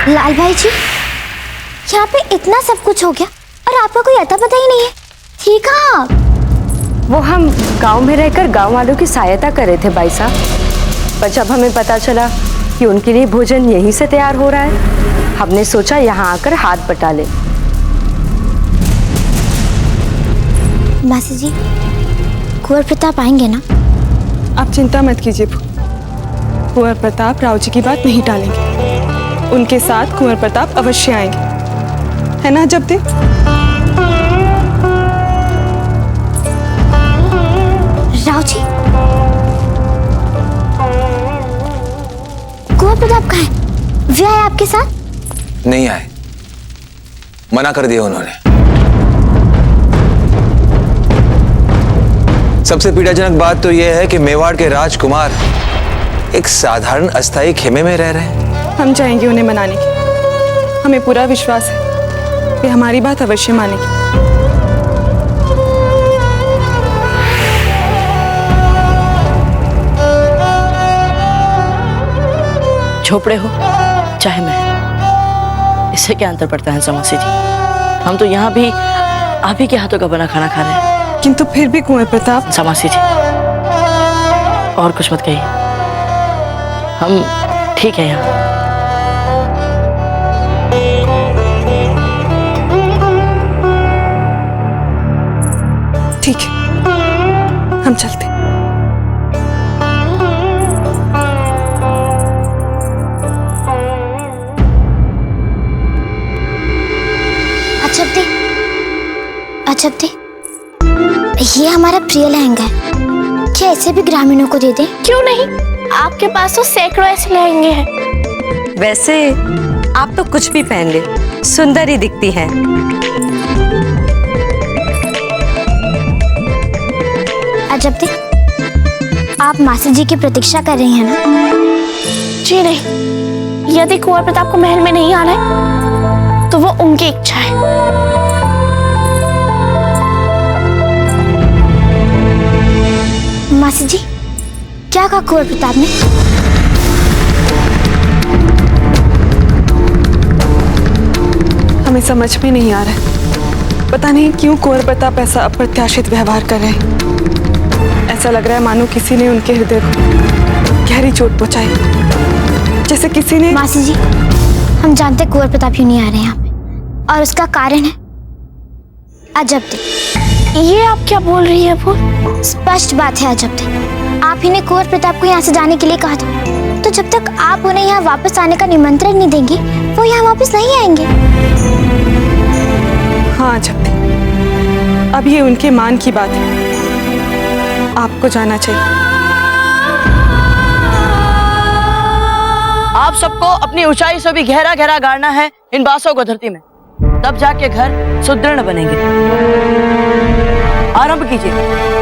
लाल भाई जी, यहाँ पे इतना सब कुछ हो गया और आपका कोई अता पता ही नहीं है। ठीक है आप? वो हम गांव में रहकर गांव वालों की सहायता कर रहे थे भाई साहब, पर जब हमें पता चला कि उनके लिए भोजन यहीं से तैयार हो रहा है, हमने सोचा यहाँ आकर हाथ बटा ले। मासी जी, कुंवर प्रताप आएंगे ना? आप चिंता मत कीजिए, कुंवर प्रताप राव जी की बात नहीं टालेंगे। उनके साथ कुंवर प्रताप अवश्य आएंगे, है ना अजबदेव? राव जी, कुंवर प्रताप कहाँ है? वे आए आपके साथ? नहीं आए, मना कर दिया उन्होंने। सबसे पीड़ाजनक बात तो यह है कि मेवाड़ के राजकुमार एक साधारण अस्थायी खेमे में रह रहे हैं। हम जाएंगे उन्हें मनाने के, हमें पूरा विश्वास है वे हमारी बात अवश्य मानेंगे। झोपड़े हो चाहे मैं, इससे क्या अंतर पड़ता है समासी जी? हम तो यहाँ भी आप ही के हाथों का बना खाना खा रहे हैं। किंतु फिर भी कुंवर प्रताप। समासी जी, और कुछ मत कहिए, हम ठीक है यहाँ। ठीक है, हम चलते। अजबदेव, ये हमारा प्रिय लहंगा है, क्या ऐसे भी ग्रामीणों को दे दें? क्यों नहीं, आपके पास तो सैकड़ों ऐसे लहंगे हैं। वैसे आप तो कुछ भी पहन ले, सुंदर ही दिखती हैं। अजब दी, आप मासी जी की प्रतीक्षा कर रही हैं ना? जी नहीं, यदि कुंवर प्रताप को महल में नहीं आना है तो वो उनकी इच्छा है। मासी जी, क्या कहा कुंवर प्रताप ने? हमें समझ में नहीं आ रहा है, पता नहीं क्यों कुंवर प्रताप ऐसा अप्रत्याशित व्यवहार कर रहे हैं। ऐसा लग रहा है मानो किसी ने उनके हृदय को गहरी चोट पहुंचाई, जैसे किसी ने। मासी जी, हम जानते कुंवर प्रताप क्यों नहीं आ रहे हैं यहाँ पे, और उसका कारण है अजब दी। ये आप क्या बोल रही है? वो स्पष्ट बात है अजब दी, आप ही ने कुंवर प्रताप को यहाँ से जाने के लिए कहा था, तो जब तक आप उन्हें यहाँ वापस आने का निमंत्रण नहीं देंगे वो यहाँ वापस नहीं आएंगे। हाँ अजब दी, अब ये उनके मान की बात है, आपको जाना चाहिए। आप सबको अपनी ऊंचाई से भी गहरा गहरा गाड़ना है इन बांसों को धरती में, तब जाके घर सुदृढ़ बनेंगे। आरंभ कीजिए।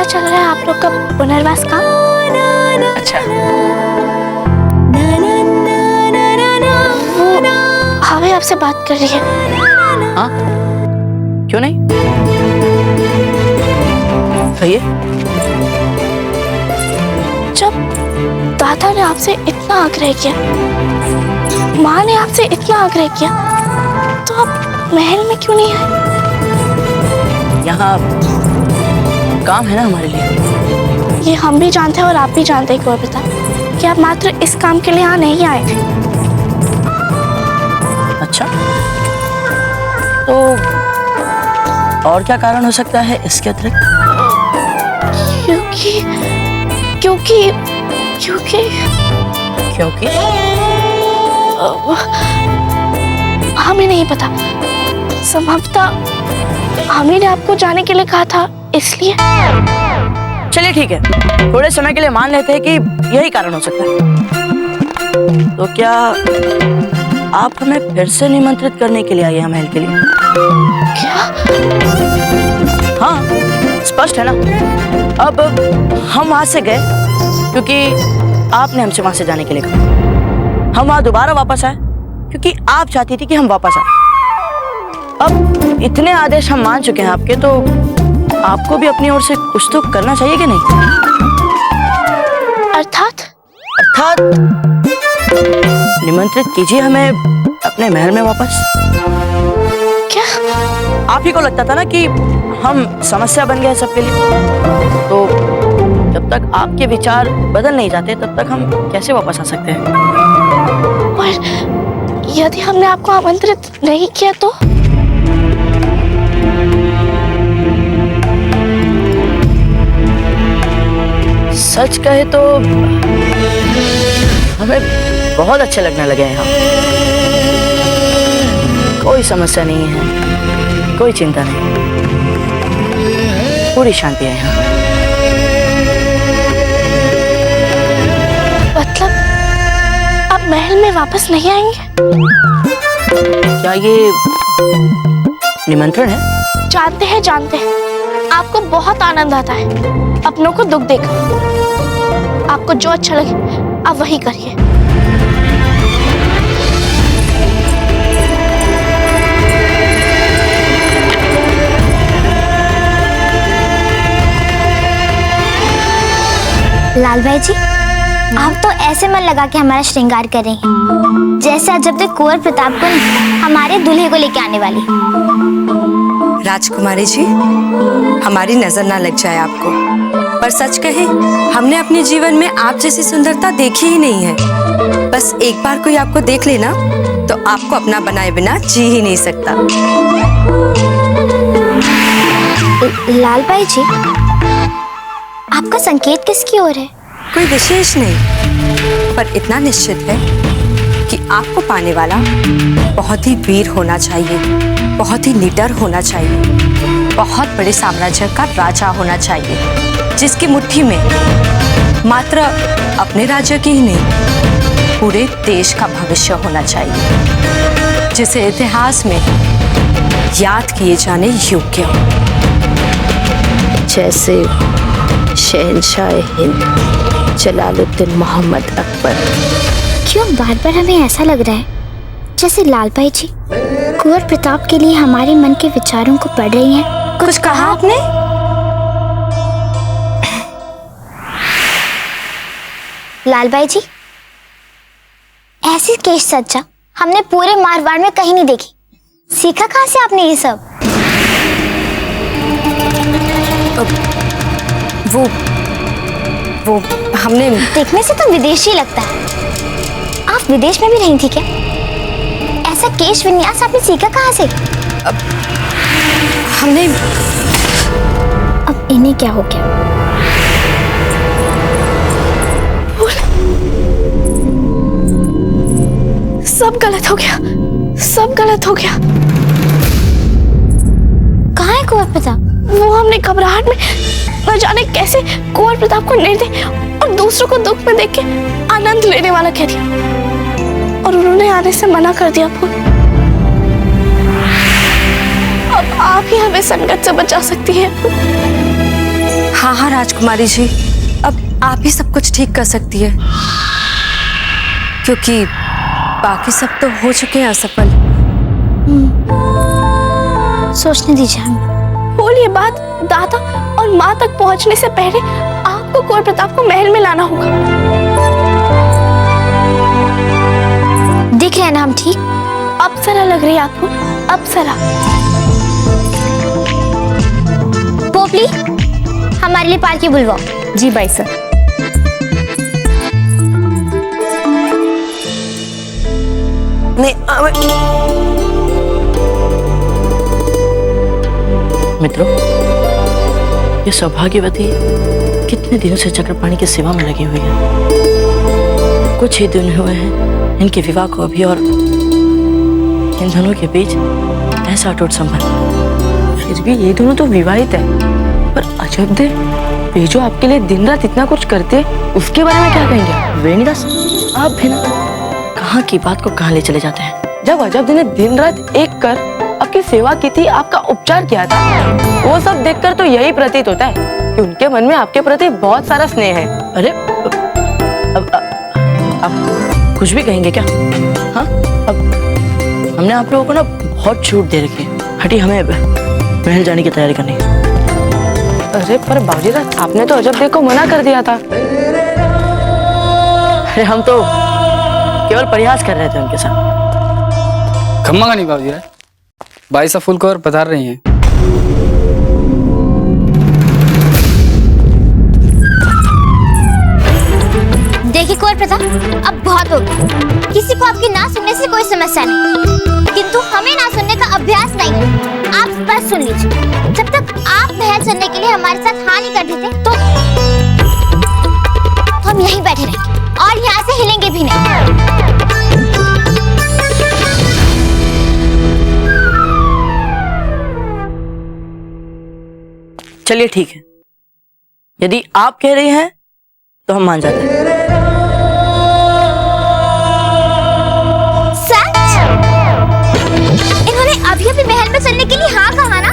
चल रहा है आप लोग का पुनर्वास काम? अच्छा, वो हावे आपसे बात कर रही है। हाँ, क्यों नहीं? कहिए। जब दादा ने आपसे इतना आग्रह किया, माँ ने आपसे इतना आग्रह किया, तो आप महल में क्यों नहीं आए? यहाँ काम है ना हमारे लिए। ये हम भी जानते हैं और आप भी जानते हैं कुंवर प्रताप कि आप मात्र इस काम के लिए यहाँ नहीं आए थे। अच्छा, तो और क्या कारण हो सकता है इसके अतिरिक्त? क्योंकि क्योंकि क्योंकि क्योंकि हमें नहीं पता, संभवतः हमें ने आपको जाने के लिए कहा था, इसलिए। चलिए ठीक है, थोड़े समय के लिए मान लेते हैं कि यही कारण हो सकता है। तो क्या आप हमें फिर से निमंत्रित करने के लिए आए हैं महल के लिए? क्या? हाँ, स्पष्ट है ना। अब हम वहां से गए क्योंकि आपने हमसे वहां से जाने के लिए कहा। हम वहां दोबारा वापस आए क्योंकि आप चाहती थी कि हम वापस आए। अब इतने आदेश हम मान चुके हैं आपके, तो आपको भी अपनी ओर से कुछ तो करना चाहिए कि नहीं? अर्थात निमंत्रित कीजिए हमें अपने महल में वापस। क्या? आप ही को लगता था ना कि हम समस्या बन गए सबके लिए, तो जब तक आपके विचार बदल नहीं जाते तब तक हम कैसे वापस आ सकते हैं? और यदि हमने आपको आमंत्रित नहीं किया तो? सच कहे तो हमें बहुत अच्छे लगने लगे हैं यहाँ। कोई समस्या नहीं है, कोई चिंता नहीं, पूरी शांति है यहाँ। मतलब आप महल में वापस नहीं आएंगे? क्या ये निमंत्रण है? जानते हैं, जानते हैं, आपको बहुत आनंद आता है अपनों को दुख देकर। आपको जो अच्छा लगे आप वही करिए। लाल भाई जी, आप तो ऐसे मन लगा के हमारा श्रृंगार कर रही हैं, जैसे आज जब तक कुंवर प्रताप को हमारे दूल्हे को लेके आने वाली। राजकुमारी जी, हमारी नजर ना लग जाए आपको, पर सच कहे हमने अपने जीवन में आप जैसी सुंदरता देखी ही नहीं है। बस एक बार कोई आपको देख लेना तो आपको अपना बनाए बिना जी ही नहीं सकता। लाल भाई जी, आपका संकेत किसकी ओर है? कोई विशेष नहीं, पर इतना निश्चित है कि आपको पाने वाला बहुत ही वीर होना चाहिए, बहुत ही निडर होना चाहिए, बहुत बड़े साम्राज्य का राजा होना चाहिए, जिसकी मुट्ठी में मात्र अपने राज्य की ही नहीं पूरे देश का भविष्य होना चाहिए, जिसे इतिहास में याद किए जाने योग्य हो, जैसे शहंशाह हिंद जलालुद्दीन मोहम्मद अकबर। क्यों बार बार हमें ऐसा लग रहा है जैसे लाल भाई जी कुंवर प्रताप के लिए हमारे मन के विचारों को पढ़ रही हैं? कुछ कहा आपने? लाल भाई जी, ऐसी केश सज्जा हमने पूरे मारवाड़ में कहीं नहीं देखी। सीखा कहाँ से आपने ये सब? वो हमने देखने से तो विदेशी लगता है। आप विदेश में भी रही थी क्या? ऐसा केश विन्यास आपने सीखा कहाँ से? हमने अब इन्हें क्या हो गया? सब गलत हो गया, सब गलत हो गया। कहाँ है कुंवर प्रताप? वो हमने घबराहट में न जाने कैसे कुंवर प्रताप को निर्दय और दूसरों को दुख में देख के आनंद लेने वाला कह दिया, और उन्होंने आने से मना कर दिया। फूल, अब आप ही हमें संकट से बचा सकती हैं। हाँ हाँ राजकुमारी जी, अब आप ही सब कुछ ठीक कर सकती है, क्योंकि बाकी सब तो हो चुके हैं असफल। सोचने दीजिए हमें। बोल, ये बात दादा और माँ तक पहुँचने से पहले आपको कुंवर प्रताप को महल में लाना होगा। दिख रहे हैं ना हम ठीक? अप्सरा लग रही है आपको, अप्सरा। पोपली, हमारे लिए पालकी बुलवाओ। जी भाई सर। मित्रों, ये सौभाग्यवती कितने दिनों से चक्रपाणी की सेवा में लगी हुई है। कुछ ही दिन हुए हैं इनके विवाह को अभी, और इन दोनों के बीच ऐसा अटूट संबंध। फिर भी ये दोनों तो विवाहित है, पर अजब दे, ये जो आपके लिए दिन रात इतना कुछ करते, उसके बारे में क्या कहेंगे? वेणीदास, आप भी ना कहाँ की बात को कहाँ ले चले जाते हैं। जब अजब ने दिन रात एक कर आपकी सेवा की थी, आपका उपचार किया था, वो सब देखकर तो यही प्रतीत होता है कि उनके मन में आपके प्रति बहुत सारा स्नेह है। अरे अब कुछ भी कहेंगे क्या? हाँ, अब हमने आप लोगों को ना बहुत छूट दे रखी है। हटी, हमें महल जाने की तैयारी करनी है। अरे पर बाबूजीराज, आपने तो अजब देव को मना कर दिया था। अरे हम तो केवल प्रयास कर रहे थे उनके साथ। खम्मा का नहीं बाबूजीराज, भाई साहब फुल कवर पधार रही हैं। देखिए कुंवर प्रताप, अब बहुत हो गया। किसी को आपकी ना सुनने से कोई समस्या नहीं, किंतु हमें ना सुनने का अभ्यास नहीं। आप बस सुन लीजिए। जब तक आप महल चलने के लिए हमारे साथ हाँ नहीं कर देते तो हम यहीं बैठे रहेंगे और यहाँ से हिलेंगे भी नहीं। चलिए ठीक है, यदि आप कह रही हैं तो हम मान जाते हैं। सच? इन्होंने अभी अभी महल में चलने के लिए हाँ कहा ना?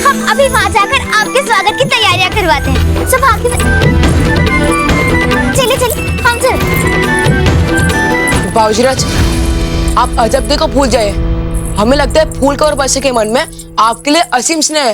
हम अभी वहाँ जाकर आपके स्वागत की तैयारियां करवाते हैं। सब आगे चलिए चलिए, हम चल। बाबूजीराज, आप अजब दे को भूल जाए। हमें लगता है फूल का और बच्चे के मन में आपके लिए असीम स्नेह है।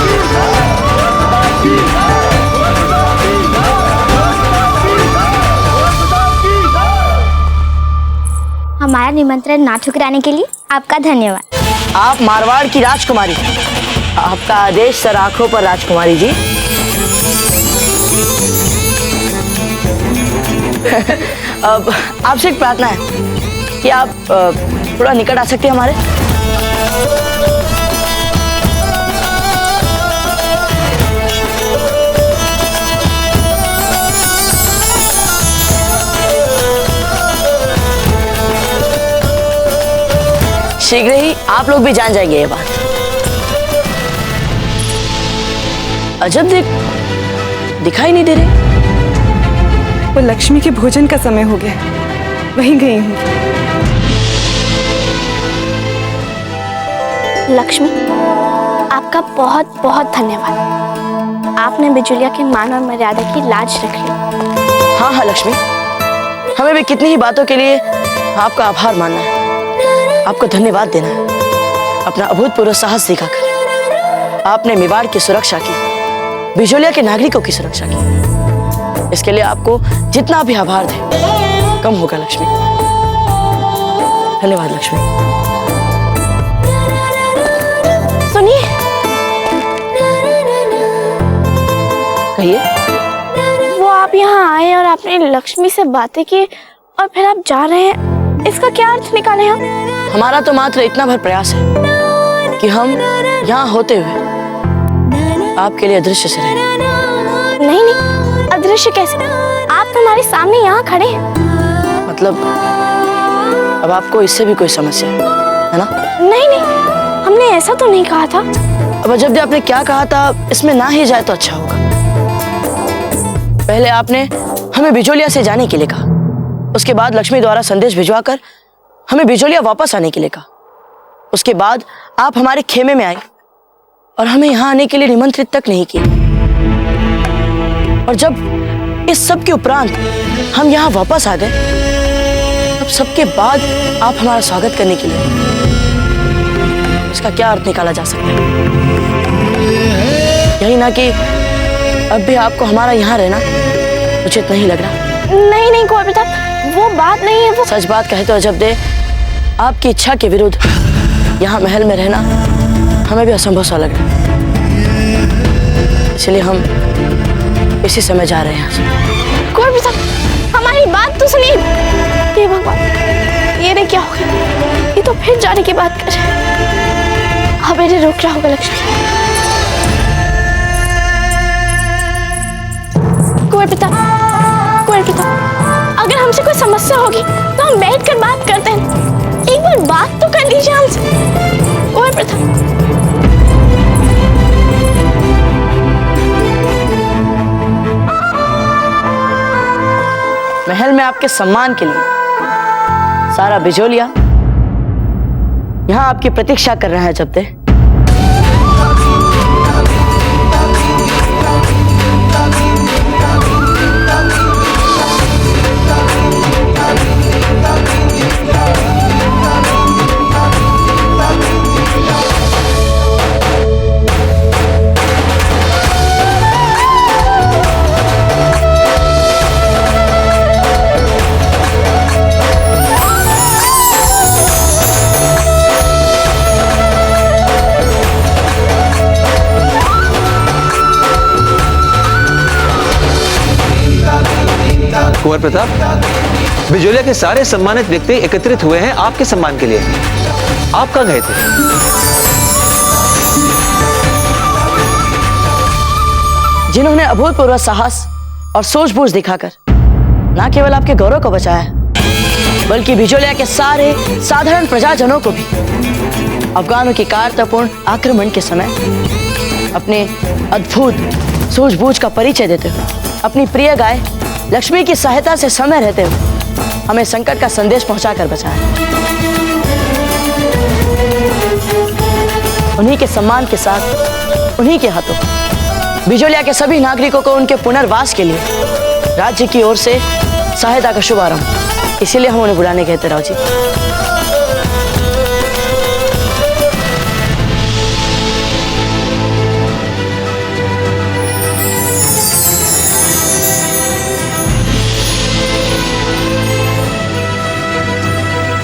हमारा निमंत्रण ना ठुकराने के लिए आपका धन्यवाद। आप मारवाड़ की राजकुमारी, आपका आदेश सर आंखों पर राजकुमारी जी। अब आपसे एक प्रार्थना है कि आप थोड़ा निकट आ सकते हैं हमारे। शीघ्र ही आप लोग भी जान जाएंगे ये बात। अजब दिखाई नहीं दे रहे। वो लक्ष्मी के भोजन का समय हो गया, वहीं गई हूँ। लक्ष्मी, आपका बहुत बहुत धन्यवाद। आपने बिजुलिया के मान और मर्यादा की लाज रख ली। हाँ हाँ लक्ष्मी, हमें भी कितनी ही बातों के लिए आपका आभार मानना है, आपको धन्यवाद देना है। अपना अभूतपूर्व साहस दिखाकर आपने मेवाड़ की सुरक्षा की, बिजोलिया के नागरिकों की सुरक्षा की। इसके लिए आपको जितना भी आभार दे कम होगा लक्ष्मी। धन्यवाद लक्ष्मी। सुनिए, कहिए। वो आप यहाँ आए और आपने लक्ष्मी से बातें की और फिर आप जा रहे हैं, इसका क्या अर्थ निकाले हम? हमारा तो मात्र इतना भर प्रयास है कि हम यहाँ होते हुए आपके लिए अदृश्य से रहे। नहीं नहीं, अदृश्य कैसे? आप तो हमारे सामने यहाँ खड़े हैं। मतलब अब आपको इससे भी कोई समस्या है ना? नहीं नहीं, हमने ऐसा तो नहीं कहा था। अब जब आपने क्या कहा था इसमें ना ही जाए तो अच्छा होगा। पहले आपने हमें बिजोलिया से जाने के लिए कहा, उसके बाद लक्ष्मी द्वारा संदेश भिजवाकर हमें बिजोलिया वापस आने के लिए कहा। उसके बाद आप हमारे खेमे में आई और हमें यहाँ आने के लिए निमंत्रित तक नहीं किया। और जब इस सब के उपरांत हम यहाँ वापस आ गए, तब सबके बाद आप हमारा स्वागत करने के लिए, इसका क्या अर्थ निकाला जा सकता है? यही ना कि अब भी आपको हमारा यहाँ रहना उचित नहीं लग रहा? नहीं नहीं कुंवर प्रताप, वो बात नहीं है। वो सच बात कहे तो अजब दे, आपकी इच्छा के विरुद्ध यहाँ महल में रहना हमें भी असंभव सा लग रहा है। इसलिए हम इसी समय जा रहे हैं यहाँ से। कुंवर प्रताप, हमारी बात तो सुनिए। हे भगवान, ये नहीं क्या हो गया? ये तो फिर जाने की बात कर रहे हैं। अब इन्हें रोक रहा होगा लक्ष्मी। कुंवर प्रताप, अगर हमसे कोई समस्या होगी तो हम बैठकर बात करते हैं। एक बार बात तो कर लीजिए हमसे कुंवर प्रताप। महल में आपके सम्मान के लिए सारा बिजोलिया यहाँ आपकी प्रतीक्षा कर रहा है जब्दे। कुंवर प्रताप, बिजोलिया के सारे सम्मानित व्यक्ति एकत्रित हुए हैं आपके सम्मान के लिए। आप कहाँ गए थे? जिन्होंने अभूतपूर्व साहस और सूझबूझ दिखाकर न केवल आपके गौरव को बचाया, बल्कि बिजोलिया के सारे साधारण प्रजाजनों को भी अफगानों की कारतपूर्ण आक्रमण के समय अपने अद्भुत सूझबूझ का परिचय देते हुए अपनी प्रिय गाय लक्ष्मी की सहायता से समय रहते हुए हमें संकट का संदेश पहुंचाकर बचाया। उन्हीं के सम्मान के साथ, उन्हीं के हाथों बिजोलिया के सभी नागरिकों को उनके पुनर्वास के लिए राज्य की ओर से सहायता का शुभारंभ, इसीलिए हम उन्हें बुलाने गए थे राव जी।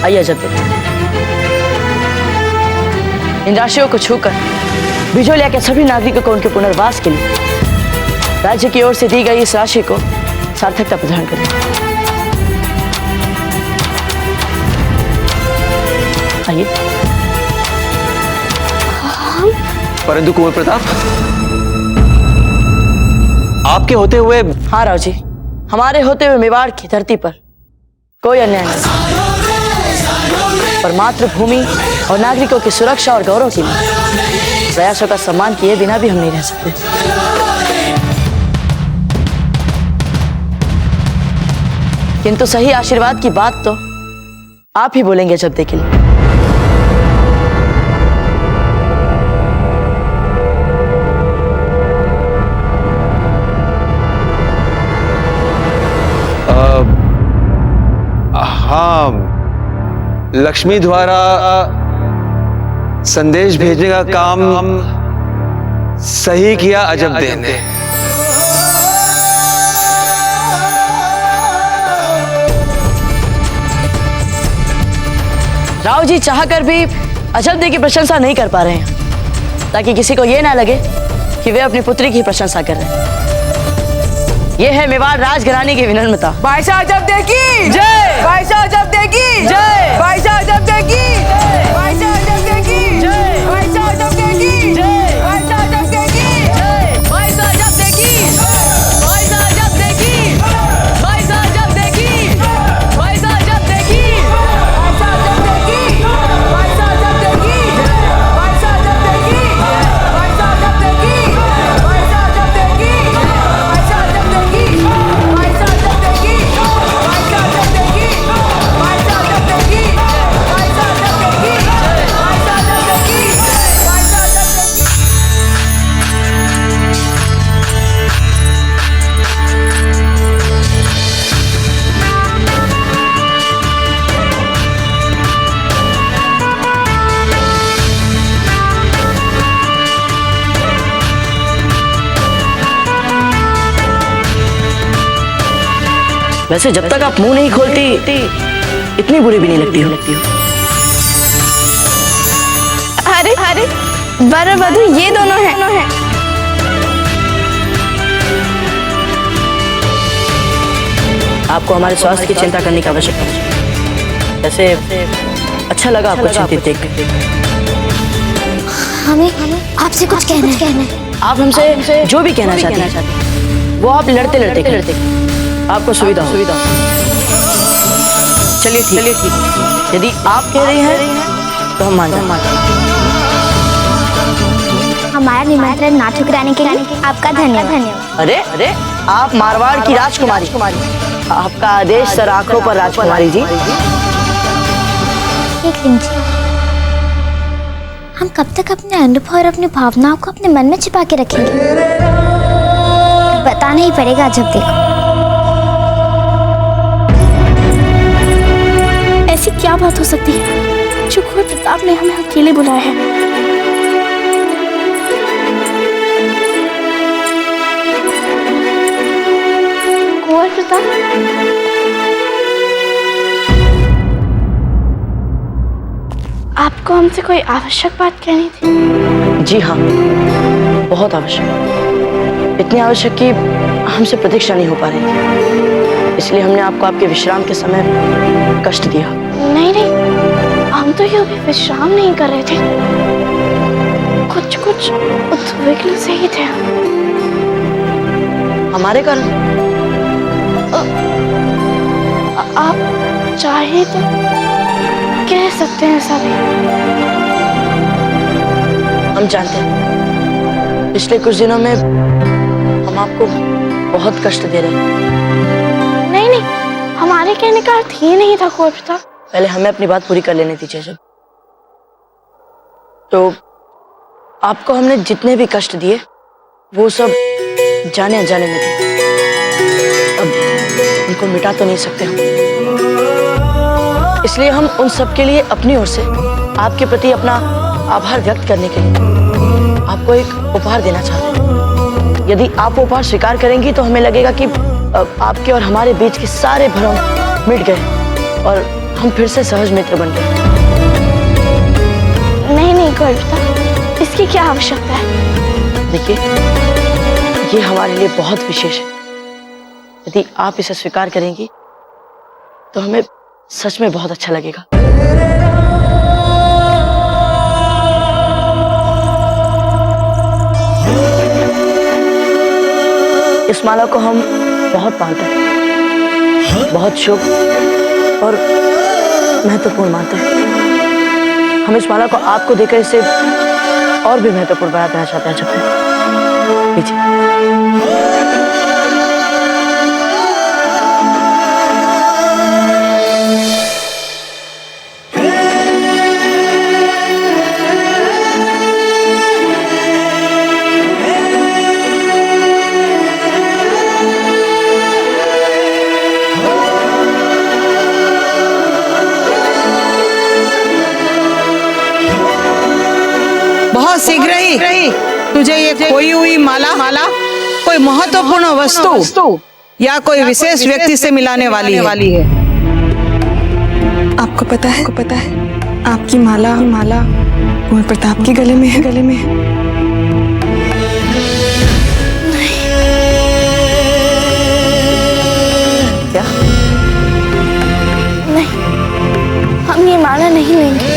आइए जब्दे, इन राशियों को छूकर बिजोलिया के सभी नागरिकों को उनके पुनर्वास के लिए राज्य की ओर से दी गई इस राशि को सार्थकता प्रदान करें। आइए। परंतु कुंवर प्रताप, आपके होते हुए। हाँ राव जी, हमारे होते हुए मेवाड़ की धरती पर कोई अन्याय नहीं, पर मातृभूमि और नागरिकों की सुरक्षा और गौरव के लिए प्रयासों का सम्मान किए बिना भी हम नहीं रह सकते। किंतु सही आशीर्वाद की बात तो आप ही बोलेंगे जब्दे के लिए। हाँ, लक्ष्मी द्वारा संदेश भेजने का काम सही किया अजबदे ने। राव जी चाहकर भी अजबदे की प्रशंसा नहीं कर पा रहे हैं, ताकि किसी को यह ना लगे कि वे अपनी पुत्री की प्रशंसा कर रहे हैं। यह है मेवाड़ राजघरानी की विनम्रता। बादशाह अजबदे की जय, बादशाह अजबदे की जय, बादशाह अजबदे की जय, बादशाह अजबदे की जय, बादशाह अजबदे की जय, बादशाह अजबदे की जय, बादशाह अजबदे की, बादशाह अजबदे की, बादशाह अजबदे की, बादशाह अजबदे की, बादशाह अजबदे की, बादशाह अजबदे की, बादशाह अजबदे की, बादशाह अजबदे की, बादशाह अजबदे की, बादशाह अजबदे की, बादशाह अजबदे की, बादशाह अजबदे की, बादशाह अजबदे की, बादशाह अजबदे की, बादशाह अजबदे की, बादशाह अजबदे की। वैसे जब तक आप मुंह नहीं खोलती इतनी बुरी भी नहीं लगती हो। अरे अरे, वर और वधू ये दोनों हैं। आपको हमारे स्वास्थ्य की चिंता करने की आवश्यकता है। वैसे अच्छा लगा आपको चिंतित देख। हमें आपसे कुछ कहना है। आप हमसे जो भी कहना चाहते हैं। वो आप लड़ते लड़ते आपको सुविधा हो। चलिए ठीक, यदि आप कह रही हैं तो हम मान जाएंगे। हमारा निमंत्रण ना ठुकराने के लिए आपका धन्यवाद। अरे आप मारवाड़ की राजकुमारी, आपका आदेश सर आंखों पर राजकुमारी जी। एक मिनट, हम कब तक अपने अनुभव और अपनी भावनाओं को अपने मन में छिपा के रखेंगे? बताना ही पड़ेगा जब देखो। ऐसी क्या बात हो सकती है जो कुंवर प्रताप ने हमें अकेले बुलाया है? कुंवर प्रताप, आपको हमसे कोई आवश्यक बात कहनी थी? जी हाँ, बहुत आवश्यक, इतनी आवश्यक कि हमसे प्रतीक्षा नहीं हो पा रही थी, इसलिए हमने आपको आपके विश्राम के समय कष्ट दिया। नहीं, हम तो ये अभी विश्राम नहीं कर रहे थे, कुछ उद्विग्न से ही थे। हमारे कारण? आप चाहे तो कह सकते हैं सभी। हम जानते हैं पिछले कुछ दिनों में हम आपको बहुत कष्ट दे रहे हैं। नहीं, हमारे कहने का अर्थ ही नहीं था कुंवर प्रताप। पहले हमें अपनी बात पूरी कर लेनी थी जब तो आपको हमने जितने भी कष्ट दिए वो सब जाने अनजाने में थे, अब उनको मिटा तो नहीं सकते हम, इसलिए हम उन सब के लिए अपनी ओर से आपके प्रति अपना आभार व्यक्त करने के लिए आपको एक उपहार देना चाहते हैं। यदि आप वो उपहार स्वीकार करेंगी तो हमें लगेगा कि आपके और हमारे बीच के सारे भ्रम मिट गए और हम फिर से सहज मित्र बन गए। नहीं कुंवर प्रताप, इसकी क्या आवश्यकता है? देखिए, ये हमारे लिए बहुत विशेष है, यदि आप इसे स्वीकार करेंगी तो हमें सच में बहुत अच्छा लगेगा। इस माला को हम बहुत मानते हैं, बहुत शुभ और महत्वपूर्ण मानते हैं। हम इस माला को आपको देकर इसे और भी महत्वपूर्ण बना देना चाहते हैं। लीजिए। बहुत शीघ्र ही तुझे ये खोई हुई माला कोई महत्वपूर्ण वस्तु या कोई विशेष व्यक्ति से मिलाने वाली है। आपको पता है आपकी माला कुंवर प्रताप के गले में है। क्या? नहीं, हम ये माला नहीं लेंगे।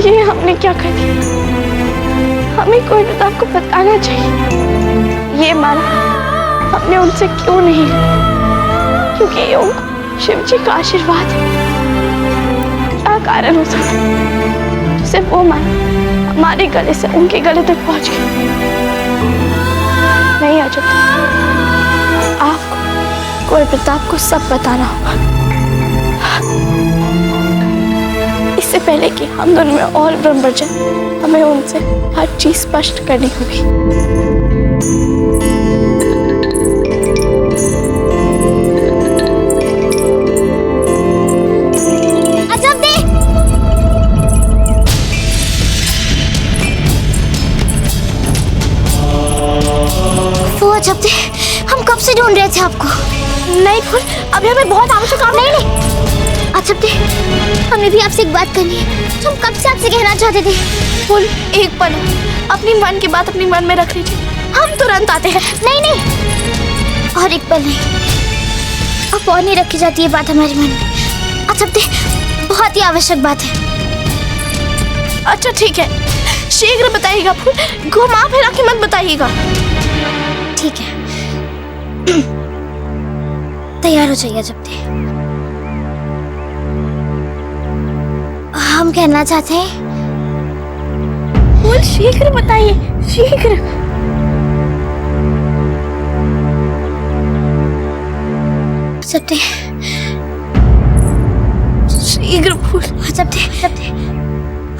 ये हमने क्या कर दिया? हमें कोई प्रताप को बताना चाहिए। ये माला हमने उनसे क्यों नहीं ली? क्योंकि ये उनको शिव जी का आशीर्वाद है। क्या कारण हो सकता है जिसे वो माला हमारे गले से उनके गले तक पहुंच गई? नहीं अजब, आपको कुंवर प्रताप को सब बताना होगा, इससे पहले कि हम दोनों में और भ्रम बढ़ जाए। हमें उनसे हर चीज स्पष्ट करनी होगी। अजब थे, हम कब से ढूंढ रहे थे आपको। नहीं फूल, अभी हमें बहुत आवश्यक काम। नहीं अजब थे, हमें भी आपसे एक बात करनी है जो हम कब से आपसे कहना चाहते थे। फूल एक पल अपनी मन की बात अपनी मन में रख लीजिए, हम तुरंत आते हैं। नहीं और एक पल नहीं, अब और नहीं रखी जाती ये बात हमारे मन में। अजब थे, बहुत ही आवश्यक बात है। अच्छा ठीक है, शीघ्र बताइएगा फूल, घुमा फिरा के मत बताइएगा। ठीक है, तैयार हो जाइए जब तक। हम कहना चाहते हैं। फूल शीघ्र बताइए, शीघ्र। जब शीघ्र फूल। जब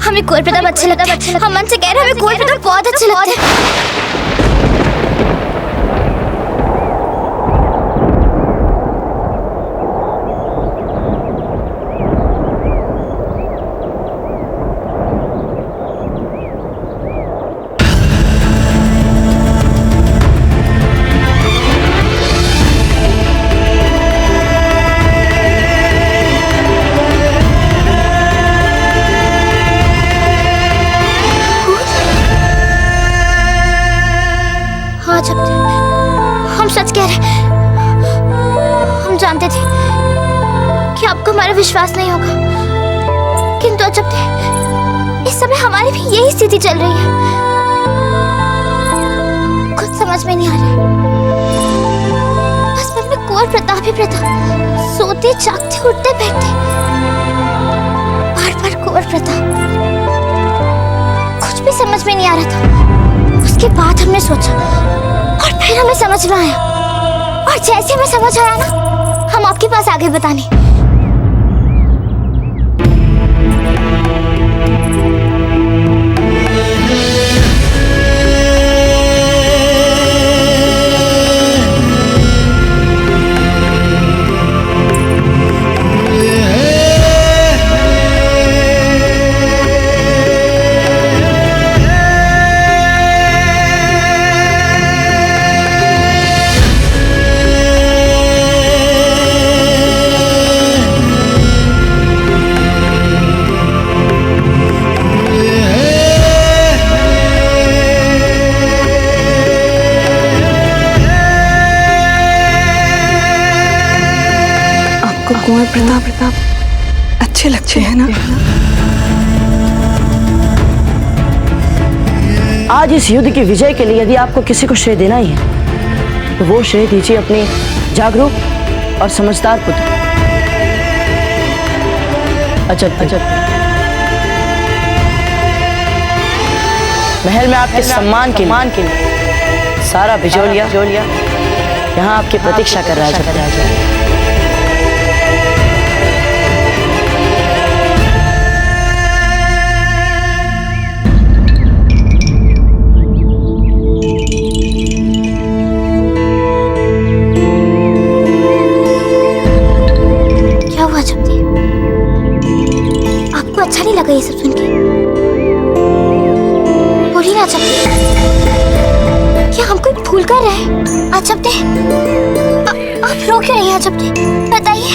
हमें कुंवर प्रताप अच्छे लगता है, हम मन से कह रहे हैं हमें कुंवर प्रताप बहुत अच्छे लगते हैं। हम सच कह रहे, हम जानते थे कि आपको हमारा विश्वास नहीं होगा, किंतु अजब थे, इस समय हमारी भी यही स्थिति चल रही है। कुछ समझ में नहीं आ रहा, बस मन में कुंवर प्रताप ही प्रताप, सोते जागते उठते बैठते बार बार कुंवर प्रताप। कुछ भी समझ में नहीं आ रहा था। उसके बाद हमने सोचा और फिर हमें समझ में आया, और जैसे हमें समझ आया ना, हम आपके पास आ गए बताने। कुंवर प्रताप अच्छे लगते हैं ना? आज इस युद्ध की विजय के लिए यदि आपको किसी को श्रेय देना ही है तो वो श्रेय दीजिए अपने जागरूक और समझदार पुत्र अजब। महल में आपके सम्मान के लिए सारा बिजोलिया यहाँ आपकी प्रतीक्षा कर रहा है। अच्छा नहीं लगा ये सब सुन के? बोली ना अजब, क्या हम कोई भूल कर रहे हैं? अजब आप रो क्यों रही हैं अजब? बताइए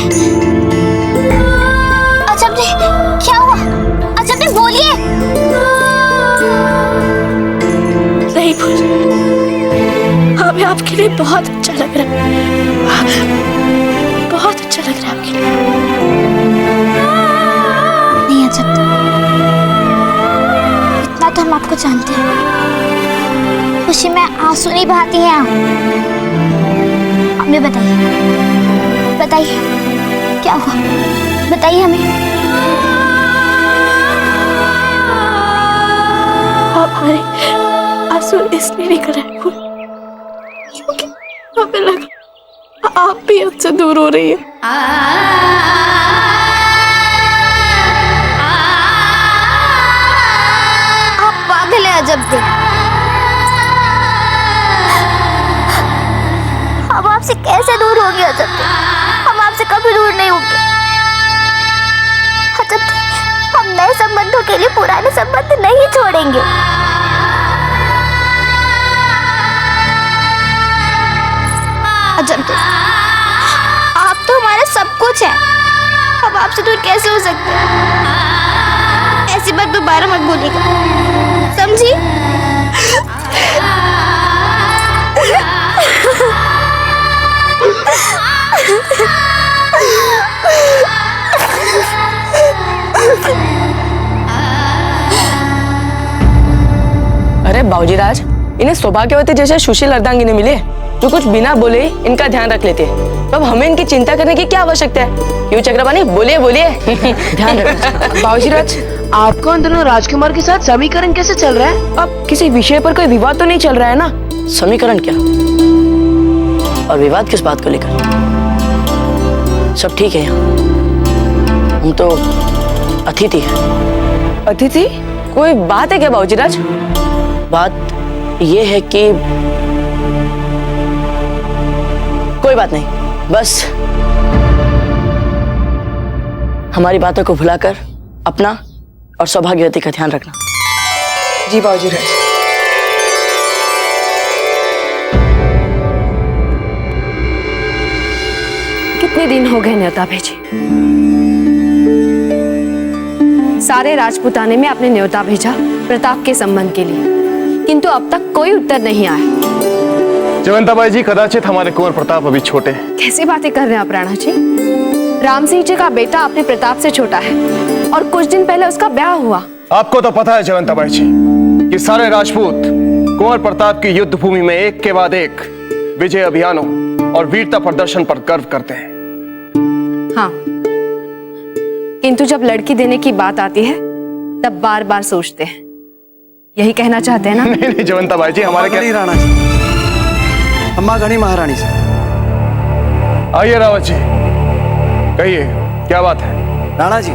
अजब, क्या हुआ? अजब बोलिए। नहीं भूल, हमें आपके लिए बहुत अच्छा लग रहा है, बहुत अच्छा लग रहा है आपके लिए। इतना तो हम आपको जानते हैं, खुशी में आंसू नहीं बहाती हैं आप। हमें बताइए क्या हुआ, बताइए हमें। आप हमारे आंसू इसलिए निकल रहे हैं क्योंकि हमें लगा आप भी हमसे दूर हो रही है। अजब थे, हम आपसे कैसे दूर हो गए? अजब थे, हम आपसे कभी दूर नहीं होंगे। अजब थे, हम नए संबंधों के लिए पुराने संबंध नहीं छोड़ेंगे। अजब तो आप तो हमारा सब कुछ है, अब आपसे दूर कैसे हो सकते हैं? ऐसी बात दोबारा मत बोलिएगा, समझी? अरे बाबूजी राज, इन्हें सौभाग्यवती जैसे सुशील अर्धांगिनी मिले जो कुछ बिना बोले इनका ध्यान रख लेते। तो अब हमें इनकी चिंता करने की क्या आवश्यकता है? क्यों चक्रपाणी, बोलिए बोलिए। ध्यान रखना। बाबूजी राज, आपका दोनों राजकुमार के साथ समीकरण कैसे चल रहा है? अब किसी विषय पर कोई विवाद तो नहीं चल रहा है ना? समीकरण क्या और विवाद किस बात को लेकर? सब ठीक है यहाँ, हम तो अतिथि हैं। अतिथि? कोई बात है क्या बाबूजी राज? बात ये है कि कोई बात नहीं, बस हमारी बातों को भुलाकर अपना और सौभाग्यवती का ध्यान रखना। जी बाबूजी राज। कितने दिन हो गए न्योता भेजे? सारे राजपुताने में आपने न्योता भेजा प्रताप के संबंध के लिए, किंतु अब तक कोई उत्तर नहीं आया। जयवंताबाई जी, कदाचित हमारे कुंवर प्रताप अभी छोटे हैं। कैसी बातें कर रहे हैं आप राणा जी? राम सिंह जी का बेटा अपने प्रताप से छोटा है और कुछ दिन पहले उसका ब्याह हुआ। आपको तो पता है जयवंताबाई जी कि सारे राजपूत कुंवर प्रताप की युद्ध भूमि में एक के बाद एक विजय अभियानों और वीरता प्रदर्शन पर गर्व करते हैं। हाँ, किंतु जब लड़की देने की बात आती है तब बार बार सोचते हैं। यही कहना चाहते हैं ना? नहीं जयवंताबाई जी, हमारे क्या राणा जी, अम्मा गणी महारानी से। आइए रावत जी, कहिए क्या बात है? राणा जी,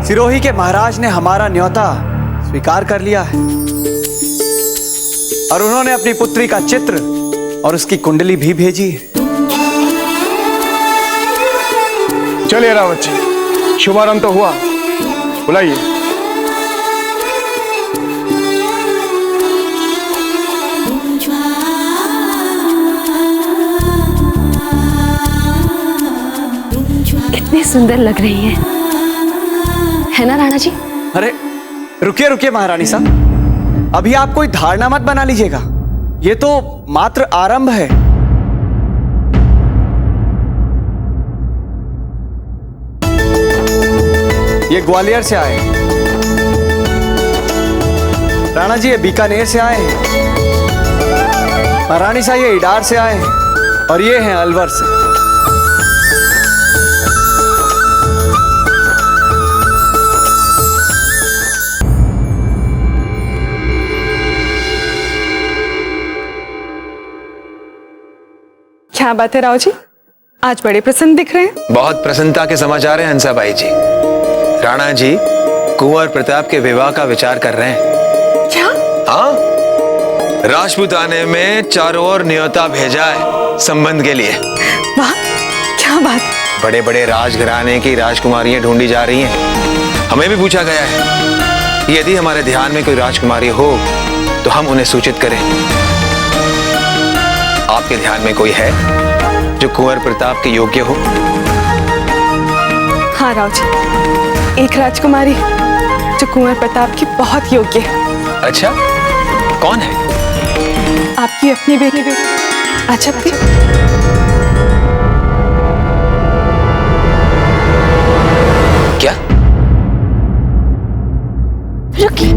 सिरोही के महाराज ने हमारा न्योता स्वीकार कर लिया है और उन्होंने अपनी पुत्री का चित्र और उसकी कुंडली भी भेजी है। चलिए रावत जी, शुभारंभ तो हुआ, बुलाइए। कितनी सुंदर लग रही है ना राणा जी? अरे रुकिए रुकिए महारानी साहब, अभी आप कोई धारणा मत बना लीजिएगा, ये तो मात्र आरंभ है। ये ग्वालियर से आए, राणा जी ये बीकानेर से आए हैं, महारानी साहब ये इडार से आए हैं और ये हैं अलवर से। क्या बात है राव जी, आज बड़े प्रसन्न दिख रहे हैं। बहुत प्रसन्नता के समाचार हैं हंसाबाई जी। राणा जी कुंवर प्रताप के विवाह का विचार कर रहे हैं। क्या? हाँ, राजपूताने में चारों ओर न्योता भेजा है संबंध के लिए। वाह, क्या बात। बड़े बड़े राजघराने की राजकुमारियां ढूंढी जा रही हैं। हमें भी पूछा गया है कि यदि हमारे ध्यान में कोई राजकुमारी हो तो हम उन्हें सूचित करें। आपके ध्यान में कोई है जो कुंवर प्रताप के योग्य हो? हाँ राव जी, एक राजकुमारी जो कुंवर प्रताप की बहुत योग्य है। अच्छा, कौन है? आपकी अपनी बेटी अजब थी। क्या? रुकिए,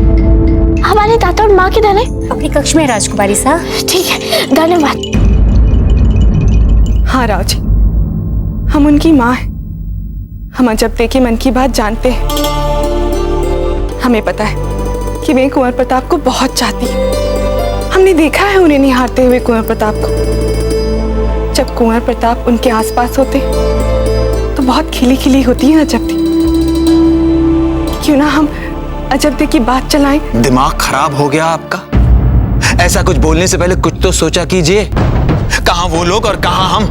हमारे दादा और माँ किधर है? अपनी कक्ष में राजकुमारी साहब। ठीक है, धन्यवाद। हाँ राव जी, हम उनकी माँ हैं। हम अजब के मन की बात जानते हैं। हमें पता है कि वे कुंवर प्रताप को बहुत चाहती है। हमने देखा है उन्हें निहारते हुए कुंवर प्रताप को। जब कुंवर प्रताप उनके आसपास होते तो बहुत खिली खिली होती है अजब दी। क्यों ना हम अजब दी की बात चलाएं? दिमाग खराब हो गया आपका? ऐसा कुछ बोलने से पहले कुछ तो सोचा कीजिए। कहां वो लोग और कहां हम?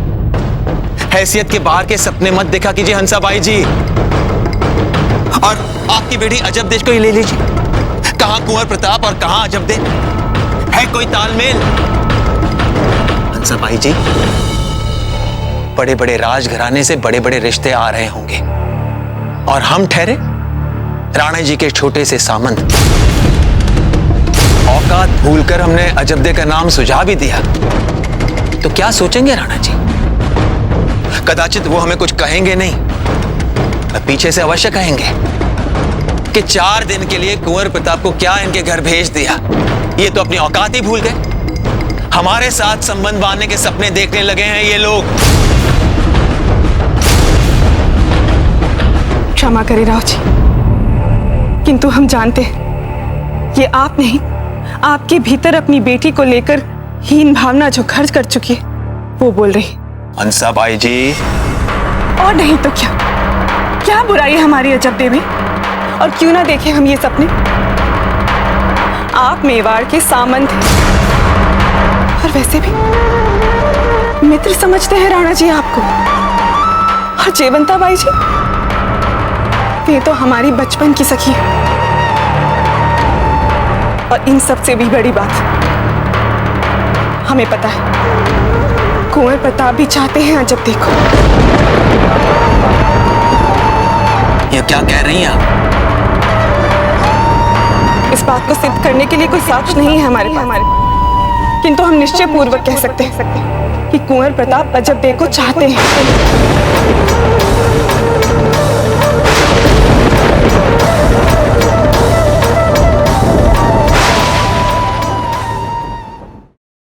हैसियत के बाहर के सपने मत देखा कीजिए हंसाबाई जी। और आपकी बेटी अजब देश को ही ले लीजिए। कहां कुंवर प्रताप और कहां अजब दे? है कोई तालमेल? हंसाबाई जी, बड़े बड़े राजघराने से बड़े बड़े रिश्ते आ रहे होंगे और हम ठहरे राणा जी के छोटे से सामंत। औकात भूलकर हमने अजबदे का नाम सुझा भी दिया तो क्या सोचेंगे राणा जी? कदाचित वो हमें कुछ कहेंगे नहीं, पीछे से अवश्य कहेंगे कि 4 दिन के लिए कुंवर प्रताप को क्या इनके घर भेज दिया। ये तो अपनी औकात ही भूल गए। हमारे साथ संबंध बांधने के सपने देखने लगे हैं ये लोग। क्षमा करें राव जी, किंतु हम जानते हैं ये आप नहीं, आपके भीतर अपनी बेटी को लेकर हीन भावना जो खर्च कर चुकी है वो बोल रही। हंसाबाई जी, और नहीं तो क्या बुराई है हमारी अजबदे में? और क्यों ना देखें हम ये सपने? आप मेवाड़ के सामंत हैं और वैसे भी मित्र समझते हैं राणा जी आपको। और जयवंता बाई जी, ये तो हमारी बचपन की सखी है। और इन सब से भी बड़ी बात, हमें पता है कुंवर प्रताप भी चाहते हैं अजबदे को। ये क्या कह रही हैं आप? इस बात को सिद्ध करने के लिए कोई साक्ष्य नहीं है हमारे पास, किंतु हम निश्चय पूर्वक कह सकते हैं कि कुंवर प्रताप अजबदे को चाहते हैं।